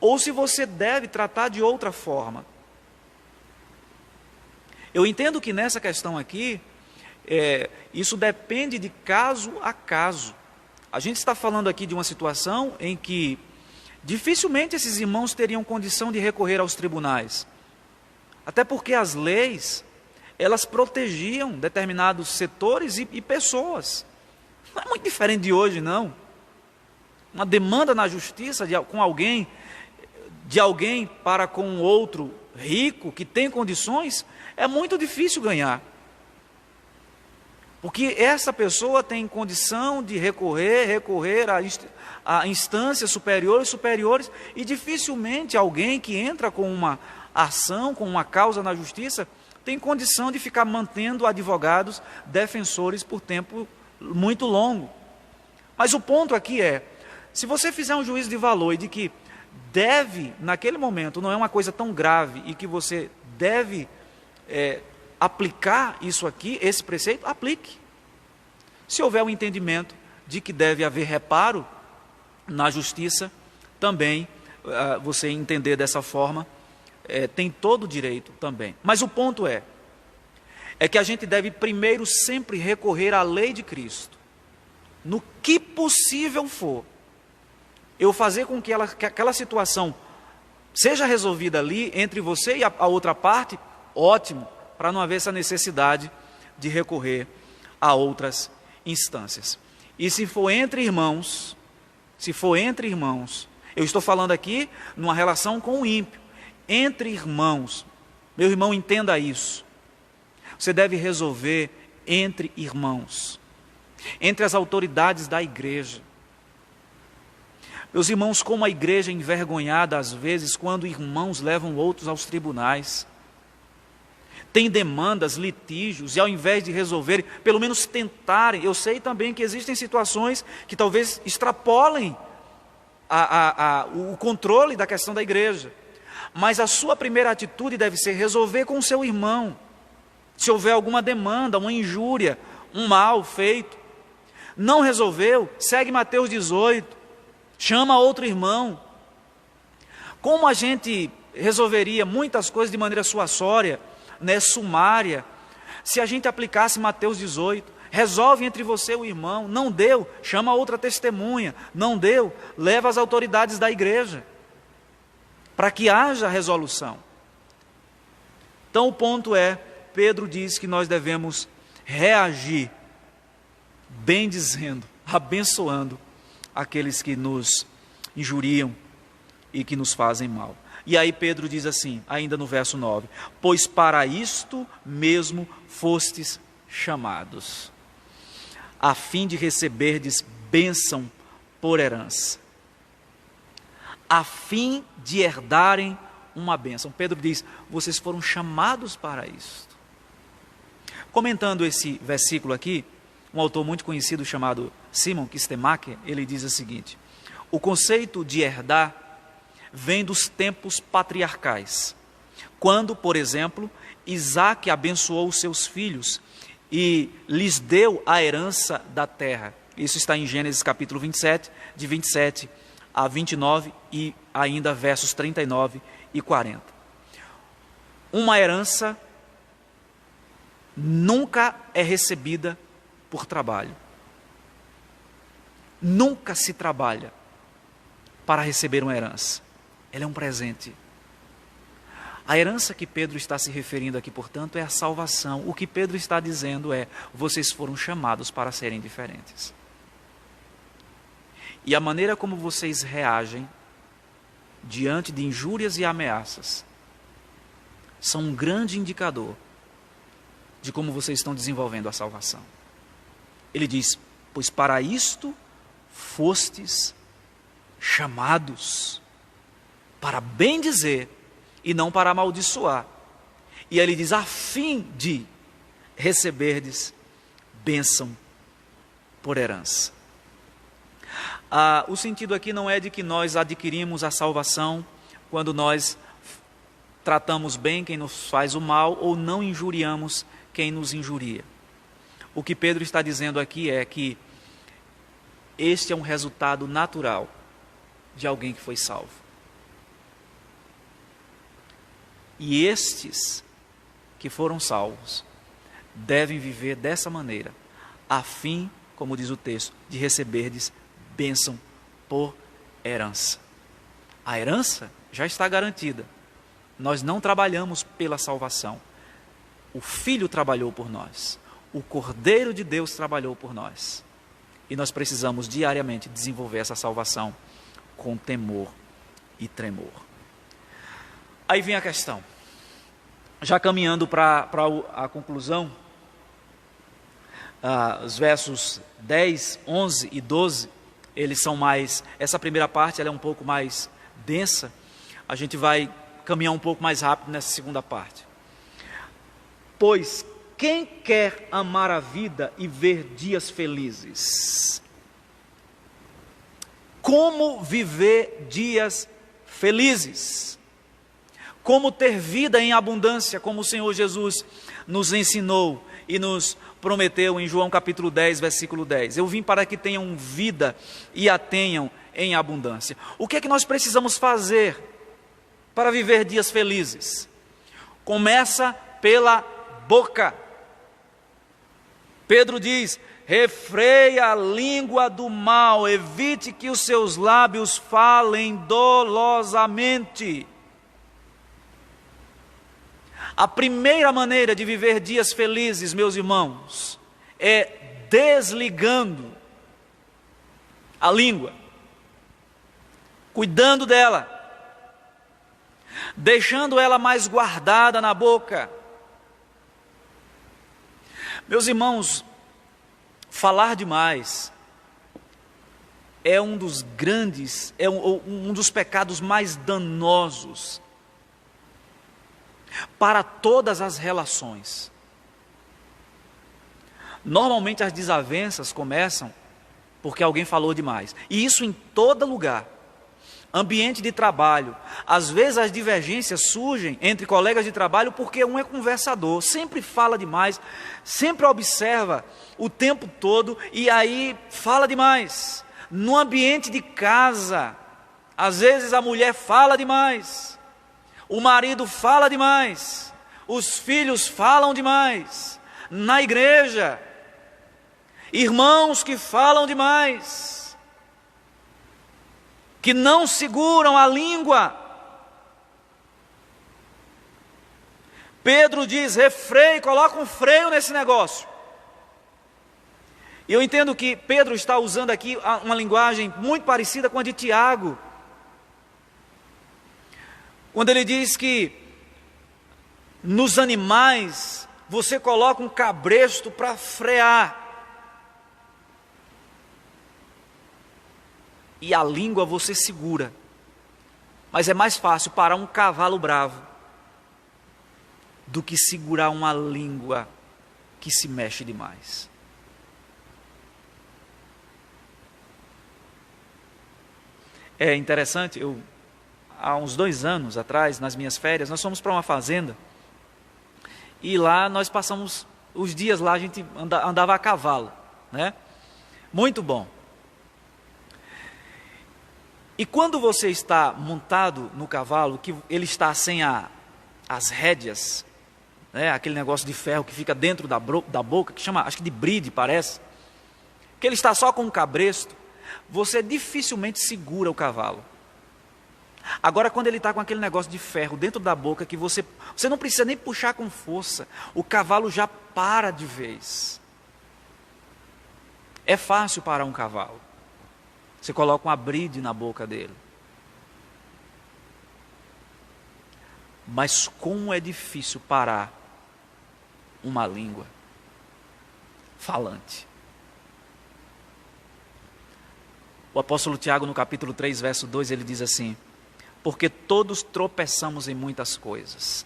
ou se você deve tratar de outra forma. Eu entendo que nessa questão aqui, isso depende de caso a caso. A gente está falando aqui de uma situação em que dificilmente esses irmãos teriam condição de recorrer aos tribunais. Até porque as leis, elas protegiam determinados setores e pessoas. Não é muito diferente de hoje, não. Uma demanda na justiça de alguém para com outro rico, que tem condições, é muito difícil ganhar. Porque essa pessoa tem condição de recorrer a instâncias superiores, e dificilmente alguém que entra com uma ação, com uma causa na justiça, tem condição de ficar mantendo advogados, defensores por tempo muito longo. Mas o ponto aqui se você fizer um juízo de valor e de que deve, naquele momento, não é uma coisa tão grave e que você deve aplicar isso aqui, esse preceito, aplique. Se houver um entendimento de que deve haver reparo na justiça, também você entender dessa forma, tem todo o direito também. Mas o ponto é que a gente deve primeiro sempre recorrer à lei de Cristo, no que possível for, eu fazer com que aquela situação seja resolvida ali, entre você e a outra parte, ótimo, para não haver essa necessidade de recorrer a outras instâncias. E se for entre irmãos, eu estou falando aqui numa relação com o ímpio, entre irmãos, meu irmão, entenda isso, você deve resolver entre irmãos, entre as autoridades da igreja. Meus irmãos, como a igreja é envergonhada às vezes quando irmãos levam outros aos tribunais. Tem demandas, litígios, e ao invés de resolverem, pelo menos tentarem. Eu sei também que existem situações que talvez extrapolem o controle da questão da igreja. Mas a sua primeira atitude deve ser resolver com o seu irmão. Se houver alguma demanda, uma injúria, um mal feito. Não resolveu, segue Mateus 18. Chama outro irmão. Como a gente resolveria muitas coisas de maneira suassória, sumária, se a gente aplicasse Mateus 18, resolve entre você e o irmão, não deu, chama outra testemunha, não deu, leva as autoridades da igreja, para que haja resolução. Então o ponto é, Pedro diz que nós devemos reagir, bendizendo, abençoando aqueles que nos injuriam e que nos fazem mal. E aí Pedro diz assim, ainda no verso 9, pois para isto mesmo fostes chamados, a fim de receberdes bênção por herança, a fim de herdarem uma bênção. Pedro diz, vocês foram chamados para isto. Comentando esse versículo aqui, um autor muito conhecido chamado Simon Kistemaker, ele diz o seguinte, o conceito de herdar vem dos tempos patriarcais, quando, por exemplo, Isaac abençoou os seus filhos e lhes deu a herança da terra. Isso está em Gênesis capítulo 27, de 27 a 29 e ainda versos 39 e 40. Uma herança nunca é recebida por trabalho. Nunca se trabalha para receber uma herança. Ela é um presente. A herança que Pedro está se referindo aqui, portanto, é a salvação. O que Pedro está dizendo é, vocês foram chamados para serem diferentes. E a maneira como vocês reagem diante de injúrias e ameaças são um grande indicador de como vocês estão desenvolvendo a salvação. Ele diz, pois para isto fostes chamados, para bem dizer e não para amaldiçoar. E ele diz, a fim de receberdes bênção por herança. O sentido aqui não é de que nós adquirimos a salvação quando nós tratamos bem quem nos faz o mal ou não injuriamos quem nos injuria. O que Pedro está dizendo aqui é que este é um resultado natural de alguém que foi salvo. E estes que foram salvos devem viver dessa maneira, a fim, como diz o texto, de receberdes bênção por herança. A herança já está garantida. Nós não trabalhamos pela salvação. O Filho trabalhou por nós. O Cordeiro de Deus trabalhou por nós. E nós precisamos diariamente desenvolver essa salvação com temor e tremor. Aí vem a questão. Já caminhando para a conclusão, os versos 10, 11 e 12, eles são mais, essa primeira parte ela é um pouco mais densa, a gente vai caminhar um pouco mais rápido nessa segunda parte. Pois quem quer amar a vida e ver dias felizes? Como viver dias felizes? Como ter vida em abundância, como o Senhor Jesus nos ensinou e nos prometeu em João capítulo 10, versículo 10. Eu vim para que tenham vida e a tenham em abundância. O que é que nós precisamos fazer para viver dias felizes? Começa pela boca. Pedro diz: refreia a língua do mal, evite que os seus lábios falem dolosamente. A primeira maneira de viver dias felizes, meus irmãos, é desligando a língua, cuidando dela, deixando ela mais guardada na boca. Meus irmãos, falar demais é um dos grandes, um dos pecados mais danosos para todas as relações. Normalmente as desavenças começam porque alguém falou demais, e isso em todo lugar. Ambiente de trabalho, às vezes as divergências surgem entre colegas de trabalho porque um é conversador, sempre fala demais, sempre observa o tempo todo e aí fala demais. No ambiente de casa, às vezes a mulher fala demais, o marido fala demais, os filhos falam demais. Na igreja, irmãos que falam demais, que não seguram a língua. Pedro diz: refreie, coloca um freio nesse negócio. E eu entendo que Pedro está usando aqui uma linguagem muito parecida com a de Tiago, quando ele diz que nos animais você coloca um cabresto para frear, e a língua você segura. Mas é mais fácil parar um cavalo bravo do que segurar uma língua que se mexe demais. É interessante, há uns 2 anos atrás, nas minhas férias, nós fomos para uma fazenda, e lá nós passamos os dias lá, a gente andava a cavalo, né? Muito bom. E quando você está montado no cavalo, que ele está sem as rédeas, né, aquele negócio de ferro que fica dentro da boca, que chama, acho que de bride, parece, que ele está só com um cabresto, você dificilmente segura o cavalo. Agora, quando ele está com aquele negócio de ferro dentro da boca, que você não precisa nem puxar com força, o cavalo já para de vez. É fácil parar um cavalo. Você coloca uma bride na boca dele. Mas como é difícil parar uma língua falante. O apóstolo Tiago, no capítulo 3, verso 2, ele diz assim: porque todos tropeçamos em muitas coisas.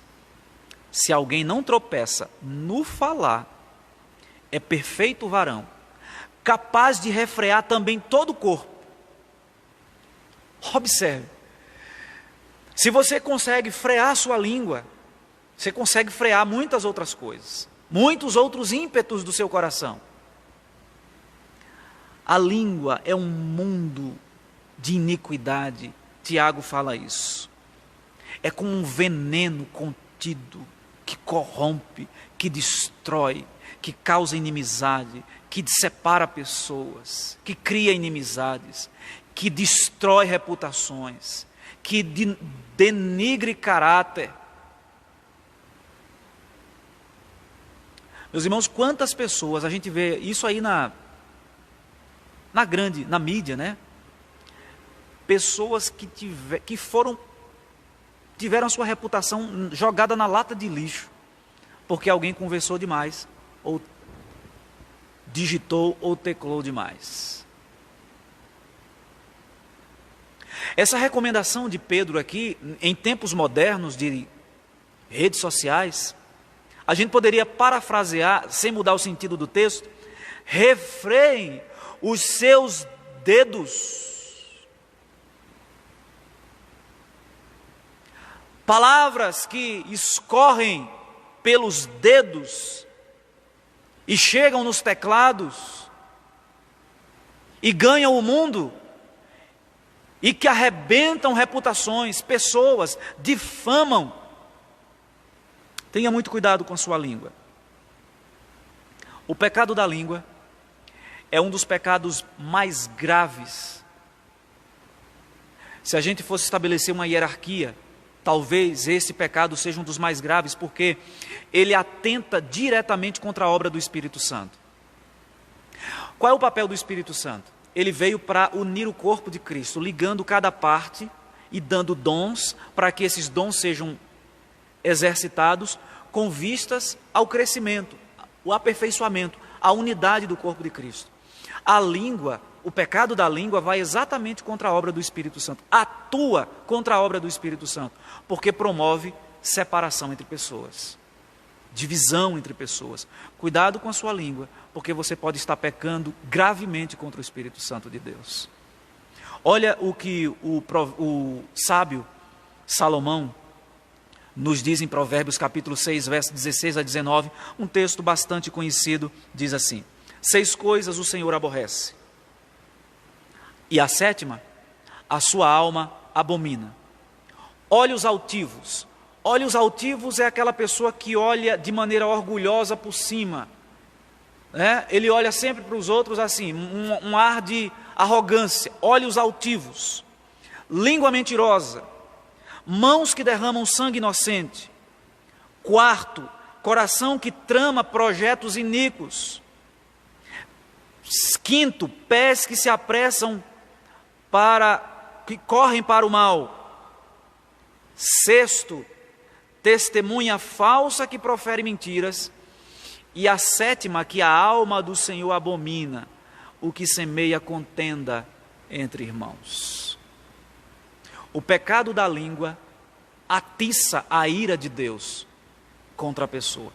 Se alguém não tropeça no falar, é perfeito varão, capaz de refrear também todo o corpo. Observe, se você consegue frear sua língua, você consegue frear muitas outras coisas, muitos outros ímpetos do seu coração. A língua é um mundo de iniquidade, Tiago fala isso. É como um veneno contido, que corrompe, que destrói, que causa inimizade, que separa pessoas, que cria inimizades, que destrói reputações, que denigre caráter. Meus irmãos, quantas pessoas, a gente vê isso aí na mídia, né? Pessoas que tiveram a sua reputação jogada na lata de lixo, porque alguém conversou demais, ou digitou ou teclou demais. Essa recomendação de Pedro aqui, em tempos modernos de redes sociais, a gente poderia parafrasear, sem mudar o sentido do texto: refreiem os seus dedos. Palavras que escorrem pelos dedos e chegam nos teclados e ganham o mundo, e que arrebentam reputações, pessoas, difamam. Tenha muito cuidado com a sua língua. O pecado da língua é um dos pecados mais graves. Se a gente fosse estabelecer uma hierarquia, talvez esse pecado seja um dos mais graves, porque ele atenta diretamente contra a obra do Espírito Santo. Qual é o papel do Espírito Santo? Ele veio para unir o corpo de Cristo, ligando cada parte e dando dons, para que esses dons sejam exercitados com vistas ao crescimento, o aperfeiçoamento, a unidade do corpo de Cristo. A língua, o pecado da língua vai exatamente contra a obra do Espírito Santo, atua contra a obra do Espírito Santo, porque promove separação entre pessoas, divisão entre pessoas. Cuidado com a sua língua, porque você pode estar pecando gravemente contra o Espírito Santo de Deus. Olha o que o sábio Salomão nos diz em Provérbios capítulo 6, versos 16 a 19, um texto bastante conhecido, diz assim: 6 coisas o Senhor aborrece, e a 7ª, a sua alma abomina. Olhos altivos. Olhos altivos é aquela pessoa que olha de maneira orgulhosa por cima, né? Ele olha sempre para os outros assim, um ar de arrogância. Olhos altivos. Língua mentirosa. Mãos que derramam sangue inocente. 4, coração que trama projetos iníquos. 5, pés que se apressam que correm para o mal. 6, testemunha falsa que profere mentiras. E a 7ª, que a alma do Senhor abomina, o que semeia contenda entre irmãos. O pecado da língua atiça a ira de Deus contra a pessoa.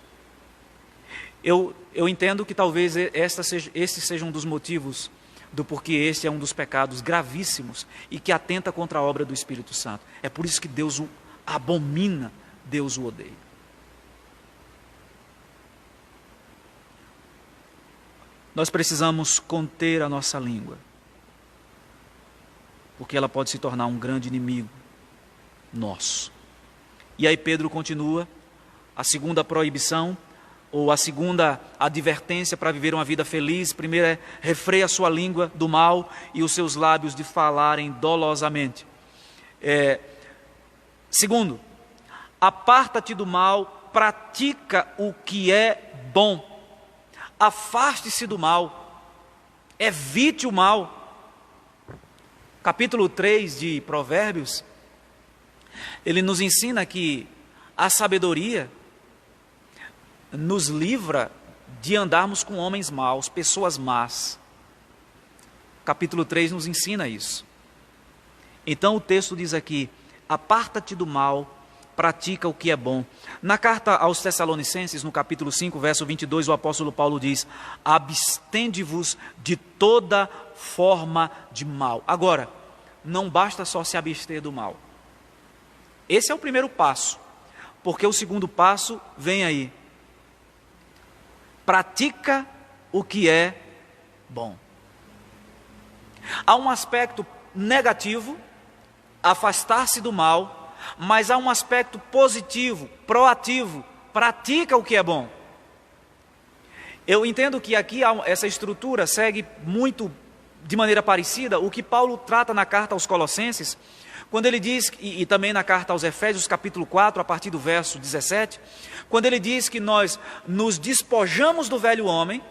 Eu entendo que talvez esse seja um dos motivos do porquê este é um dos pecados gravíssimos e que atenta contra a obra do Espírito Santo. É por isso que Deus o abomina, Deus o odeia. Nós precisamos conter a nossa língua, porque ela pode se tornar um grande inimigo nosso. E aí Pedro continua, a segunda proibição, ou a segunda advertência para viver uma vida feliz. Primeiro é: refreia a sua língua do mal e os seus lábios de falarem dolosamente. Segundo, aparta-te do mal, pratica o que é bom. Afaste-se do mal, evite o mal. Capítulo 3 de Provérbios, ele nos ensina que a sabedoria nos livra de andarmos com homens maus, pessoas más. Capítulo 3 nos ensina isso. Então o texto diz aqui: aparta-te do mal, pratica o que é bom. Na carta aos Tessalonicenses, no capítulo 5, verso 22, o apóstolo Paulo diz: abstende-vos de toda forma de mal. Agora, não basta só se abster do mal. Esse é o primeiro passo, porque o segundo passo vem aí. Pratica o que é bom. Há um aspecto negativo, afastar-se do mal, mas há um aspecto positivo, proativo, pratica o que é bom. Eu entendo que aqui essa estrutura segue muito de maneira parecida o que Paulo trata na carta aos Colossenses, quando ele diz, e também na carta aos Efésios, capítulo 4, a partir do verso 17, quando ele diz que nós nos despojamos do velho homem,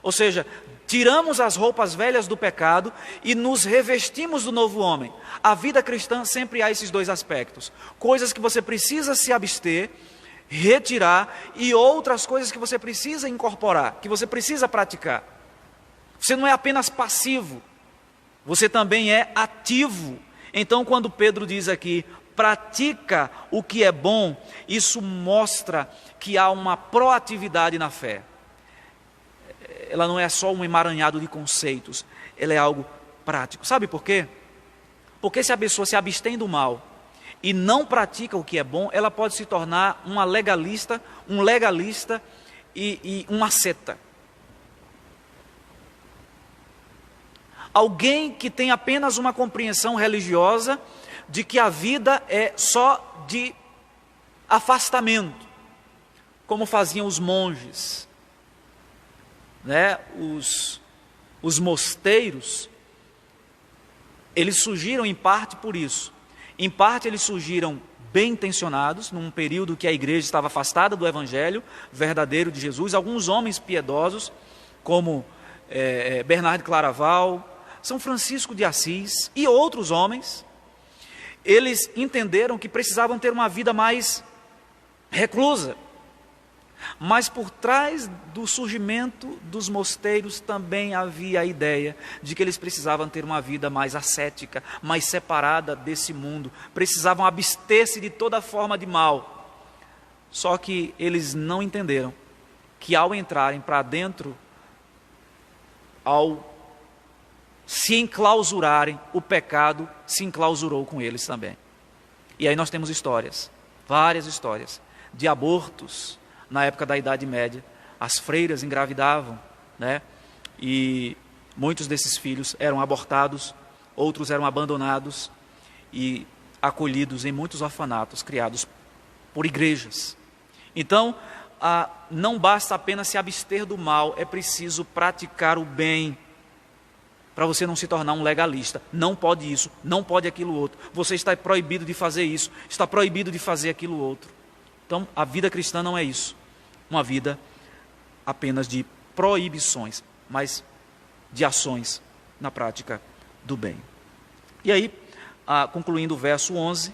ou seja, tiramos as roupas velhas do pecado e nos revestimos do novo homem. A vida cristã sempre há esses dois aspectos: coisas que você precisa se abster, retirar, e outras coisas que você precisa incorporar, que você precisa praticar. Você não é apenas passivo, você também é ativo. Então, quando Pedro diz aqui, pratica o que é bom, isso mostra que há uma proatividade na fé. Ela não é só um emaranhado de conceitos, ela é algo prático. Sabe por quê? Porque se a pessoa se abstém do mal e não pratica o que é bom, ela pode se tornar um legalista e uma seta. Alguém que tem apenas uma compreensão religiosa de que a vida é só de afastamento, como faziam os monges, né? Os mosteiros, eles surgiram em parte por isso. Em parte eles surgiram bem intencionados, num período que a igreja estava afastada do evangelho verdadeiro de Jesus. Alguns homens piedosos, como Bernardo de Claraval, São Francisco de Assis e outros homens, eles entenderam que precisavam ter uma vida mais reclusa. Mas por trás do surgimento dos mosteiros também havia a ideia de que eles precisavam ter uma vida mais ascética, mais separada desse mundo, precisavam abster-se de toda forma de mal. Só que eles não entenderam que ao entrarem para dentro, ao se enclausurarem, o pecado se enclausurou com eles também. E aí nós temos histórias, várias histórias, de abortos. Na época da Idade Média, as freiras engravidavam, né? E muitos desses filhos eram abortados, outros eram abandonados e acolhidos em muitos orfanatos criados por igrejas. Então, não basta apenas se abster do mal, é preciso praticar o bem, para você não se tornar um legalista. Não pode isso, não pode aquilo outro, você está proibido de fazer isso, está proibido de fazer aquilo outro. Então, a vida cristã não é isso, uma vida apenas de proibições, mas de ações na prática do bem. E aí, concluindo o verso 11,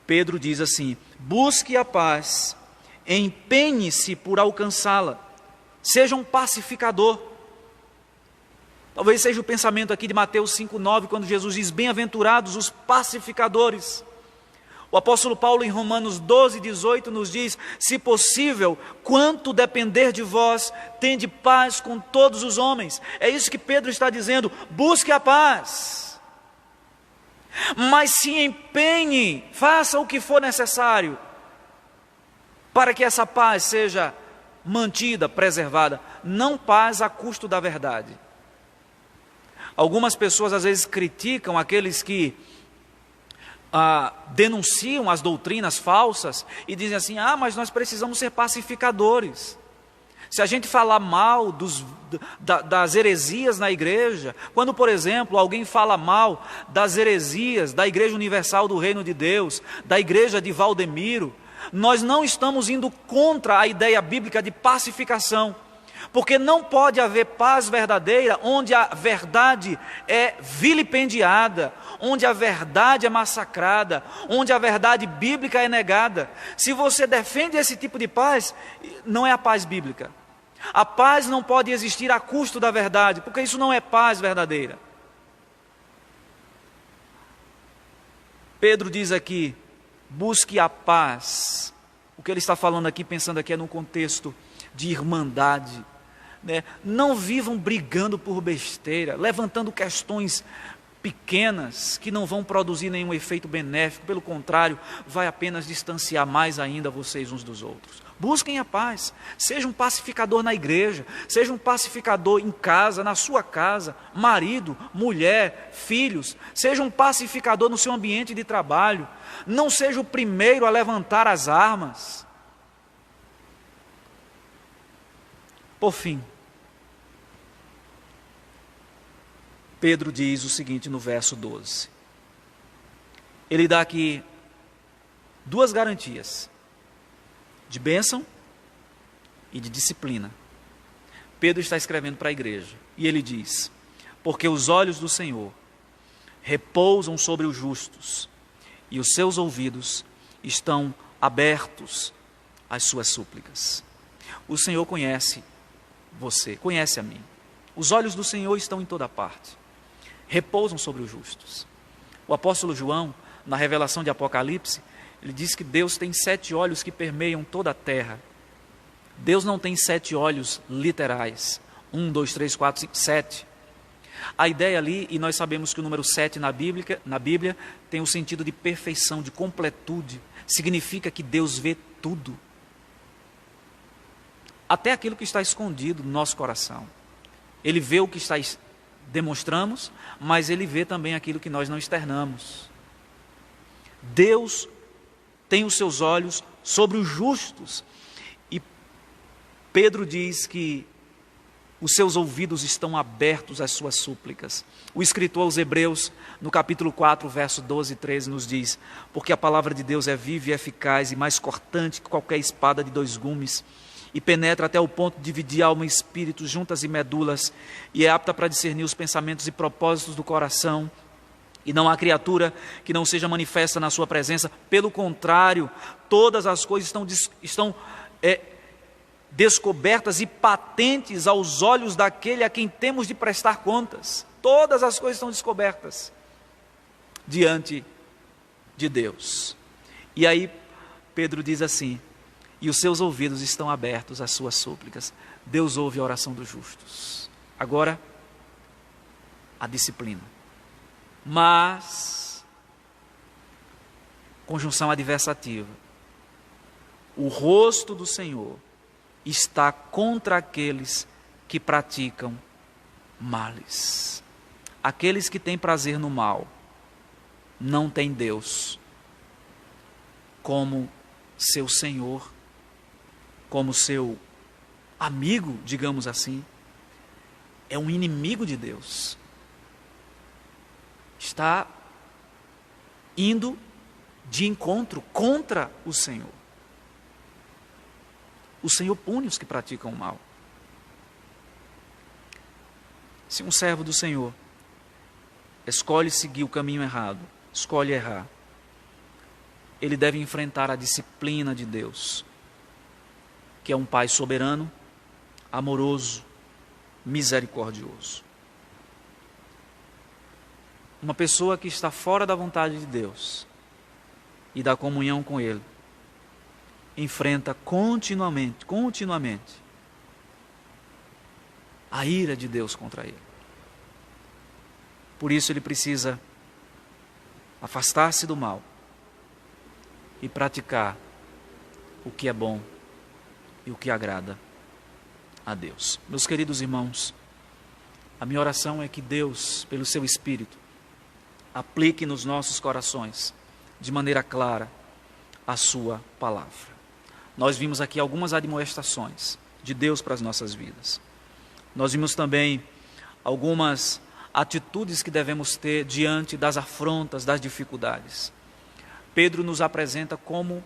Pedro diz assim: busque a paz, empenhe-se por alcançá-la, seja um pacificador. Talvez seja o pensamento aqui de Mateus 5,9, quando Jesus diz: bem-aventurados os pacificadores. O apóstolo Paulo em Romanos 12,18 nos diz: se possível, quanto depender de vós, tende paz com todos os homens. É isso que Pedro está dizendo: busque a paz, mas se empenhe, faça o que for necessário, para que essa paz seja mantida, preservada, não paz a custo da verdade. Algumas pessoas às vezes criticam aqueles que denunciam as doutrinas falsas e dizem assim: mas nós precisamos ser pacificadores. Se a gente falar mal das heresias na igreja, quando, por exemplo, alguém fala mal das heresias da Igreja Universal do Reino de Deus, da Igreja de Valdemiro, nós não estamos indo contra a ideia bíblica de pacificação, porque não pode haver paz verdadeira onde a verdade é vilipendiada, onde a verdade é massacrada, onde a verdade bíblica é negada. Se você defende esse tipo de paz, não é a paz bíblica. A paz não pode existir a custo da verdade, porque isso não é paz verdadeira. Pedro diz aqui: busque a paz. O que ele está falando aqui, pensando aqui, é num contexto de irmandade, né? Não vivam brigando por besteira, levantando questões pequenas que não vão produzir nenhum efeito benéfico, pelo contrário, vai apenas distanciar mais ainda vocês uns dos outros. Busquem a paz, seja um pacificador na igreja, seja um pacificador em casa, na sua casa, marido, mulher, filhos, seja um pacificador no seu ambiente de trabalho, não seja o primeiro a levantar as armas. Por fim, Pedro diz o seguinte no verso 12. Ele dá aqui duas garantias, de bênção e de disciplina. Pedro está escrevendo para a igreja e ele diz: porque os olhos do Senhor repousam sobre os justos e os seus ouvidos estão abertos às suas súplicas. O Senhor conhece você, conhece a mim. Os olhos do Senhor estão em toda parte, repousam sobre os justos. O apóstolo João, na revelação de Apocalipse, ele diz que Deus tem 7 olhos que permeiam toda a terra. Deus não tem 7 olhos literais, 1, 2, 3, 4, 5, 7. A ideia ali, e nós sabemos que o número 7 na Bíblia tem o sentido de perfeição, de completude, significa que Deus vê tudo, até aquilo que está escondido no nosso coração. Ele vê o que está demonstramos, mas Ele vê também aquilo que nós não externamos. Deus tem os seus olhos sobre os justos. E Pedro diz que os seus ouvidos estão abertos às suas súplicas. O escritor aos Hebreus, no capítulo 4, verso 12 e 13, nos diz: porque a palavra de Deus é viva e eficaz e mais cortante que qualquer espada de 2 gumes, e penetra até o ponto de dividir alma e espírito, juntas e medulas, e é apta para discernir os pensamentos e propósitos do coração. E não há criatura que não seja manifesta na sua presença. Pelo contrário, todas as coisas estão descobertas e patentes aos olhos daquele a quem temos de prestar contas. Todas as coisas estão descobertas diante de Deus. E aí Pedro diz assim: e os seus ouvidos estão abertos às suas súplicas. Deus ouve a oração dos justos. Agora, a disciplina. Mas, conjunção adversativa, o rosto do Senhor está contra aqueles que praticam males. Aqueles que têm prazer no mal não têm Deus como seu Senhor, como seu amigo, digamos assim. É um inimigo de Deus. Está indo de encontro contra o Senhor. O Senhor pune os que praticam o mal. Se um servo do Senhor escolhe seguir o caminho errado, escolhe errar, ele deve enfrentar a disciplina de Deus, que é um Pai soberano, amoroso, misericordioso. Uma pessoa que está fora da vontade de Deus e da comunhão com Ele, enfrenta continuamente a ira de Deus contra ele. Por isso ele precisa afastar-se do mal e praticar o que é bom e o que agrada a Deus. Meus queridos irmãos, a minha oração é que Deus, pelo seu Espírito, aplique nos nossos corações de maneira clara a sua palavra. Nós vimos aqui algumas admoestações de Deus para as nossas vidas. Nós vimos também algumas atitudes que devemos ter diante das afrontas, das dificuldades. Pedro nos apresenta como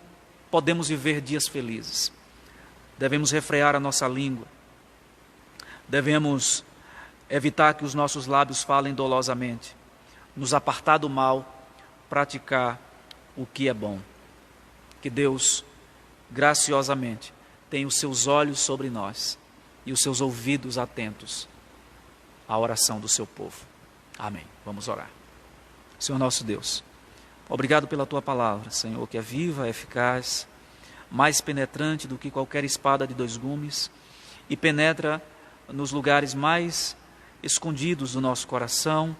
podemos viver dias felizes. Devemos refrear a nossa língua. Devemos evitar que os nossos lábios falem dolosamente. Nos apartar do mal, praticar o que é bom. Que Deus graciosamente tenha os seus olhos sobre nós e os seus ouvidos atentos à oração do seu povo. Amém. Vamos orar. Senhor nosso Deus, obrigado pela tua palavra, Senhor, que é viva, eficaz, mais penetrante do que qualquer espada de 2 gumes e penetra nos lugares mais escondidos do nosso coração,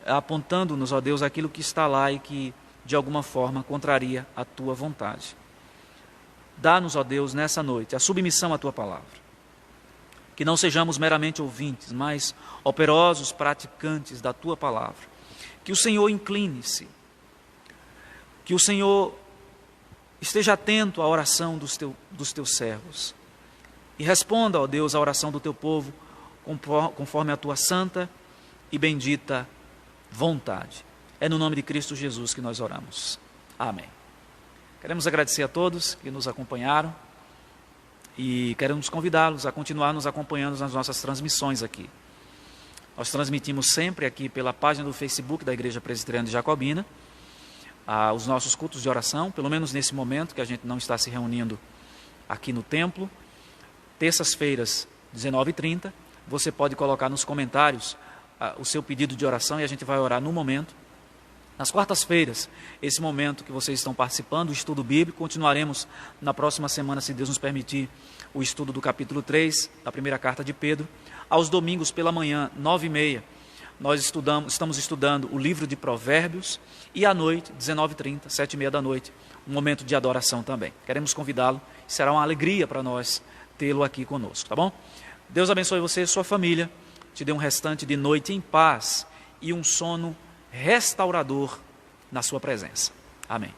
apontando-nos, ó Deus, aquilo que está lá e que de alguma forma contraria a tua vontade. Dá-nos, ó Deus, nessa noite a submissão à tua palavra. Que não sejamos meramente ouvintes, mas operosos praticantes da tua palavra. Que o Senhor incline-se. Que o Senhor esteja atento à oração dos teus servos. E responda, ó Deus, à oração do teu povo, conforme a tua santa e bendita vontade. É no nome de Cristo Jesus que nós oramos. Amém. Queremos agradecer a todos que nos acompanharam e queremos convidá-los a continuar nos acompanhando nas nossas transmissões aqui. Nós transmitimos sempre aqui pela página do Facebook da Igreja Presbiteriana de Jacobina os nossos cultos de oração, pelo menos nesse momento que a gente não está se reunindo aqui no templo. Terças-feiras, 19h30, você pode colocar nos comentários o seu pedido de oração e a gente vai orar no momento. Nas quartas-feiras, esse momento que vocês estão participando, o estudo bíblico, continuaremos na próxima semana, se Deus nos permitir, o estudo do capítulo 3, da primeira carta de Pedro. Aos domingos pela manhã, 9h30, nós estamos estudando o livro de Provérbios e à noite, 19h30, 7h30 da noite, um momento de adoração também. Queremos convidá-lo, será uma alegria para nós tê-lo aqui conosco, tá bom? Deus abençoe você e sua família, te dê um restante de noite em paz e um sono restaurador na sua presença. Amém.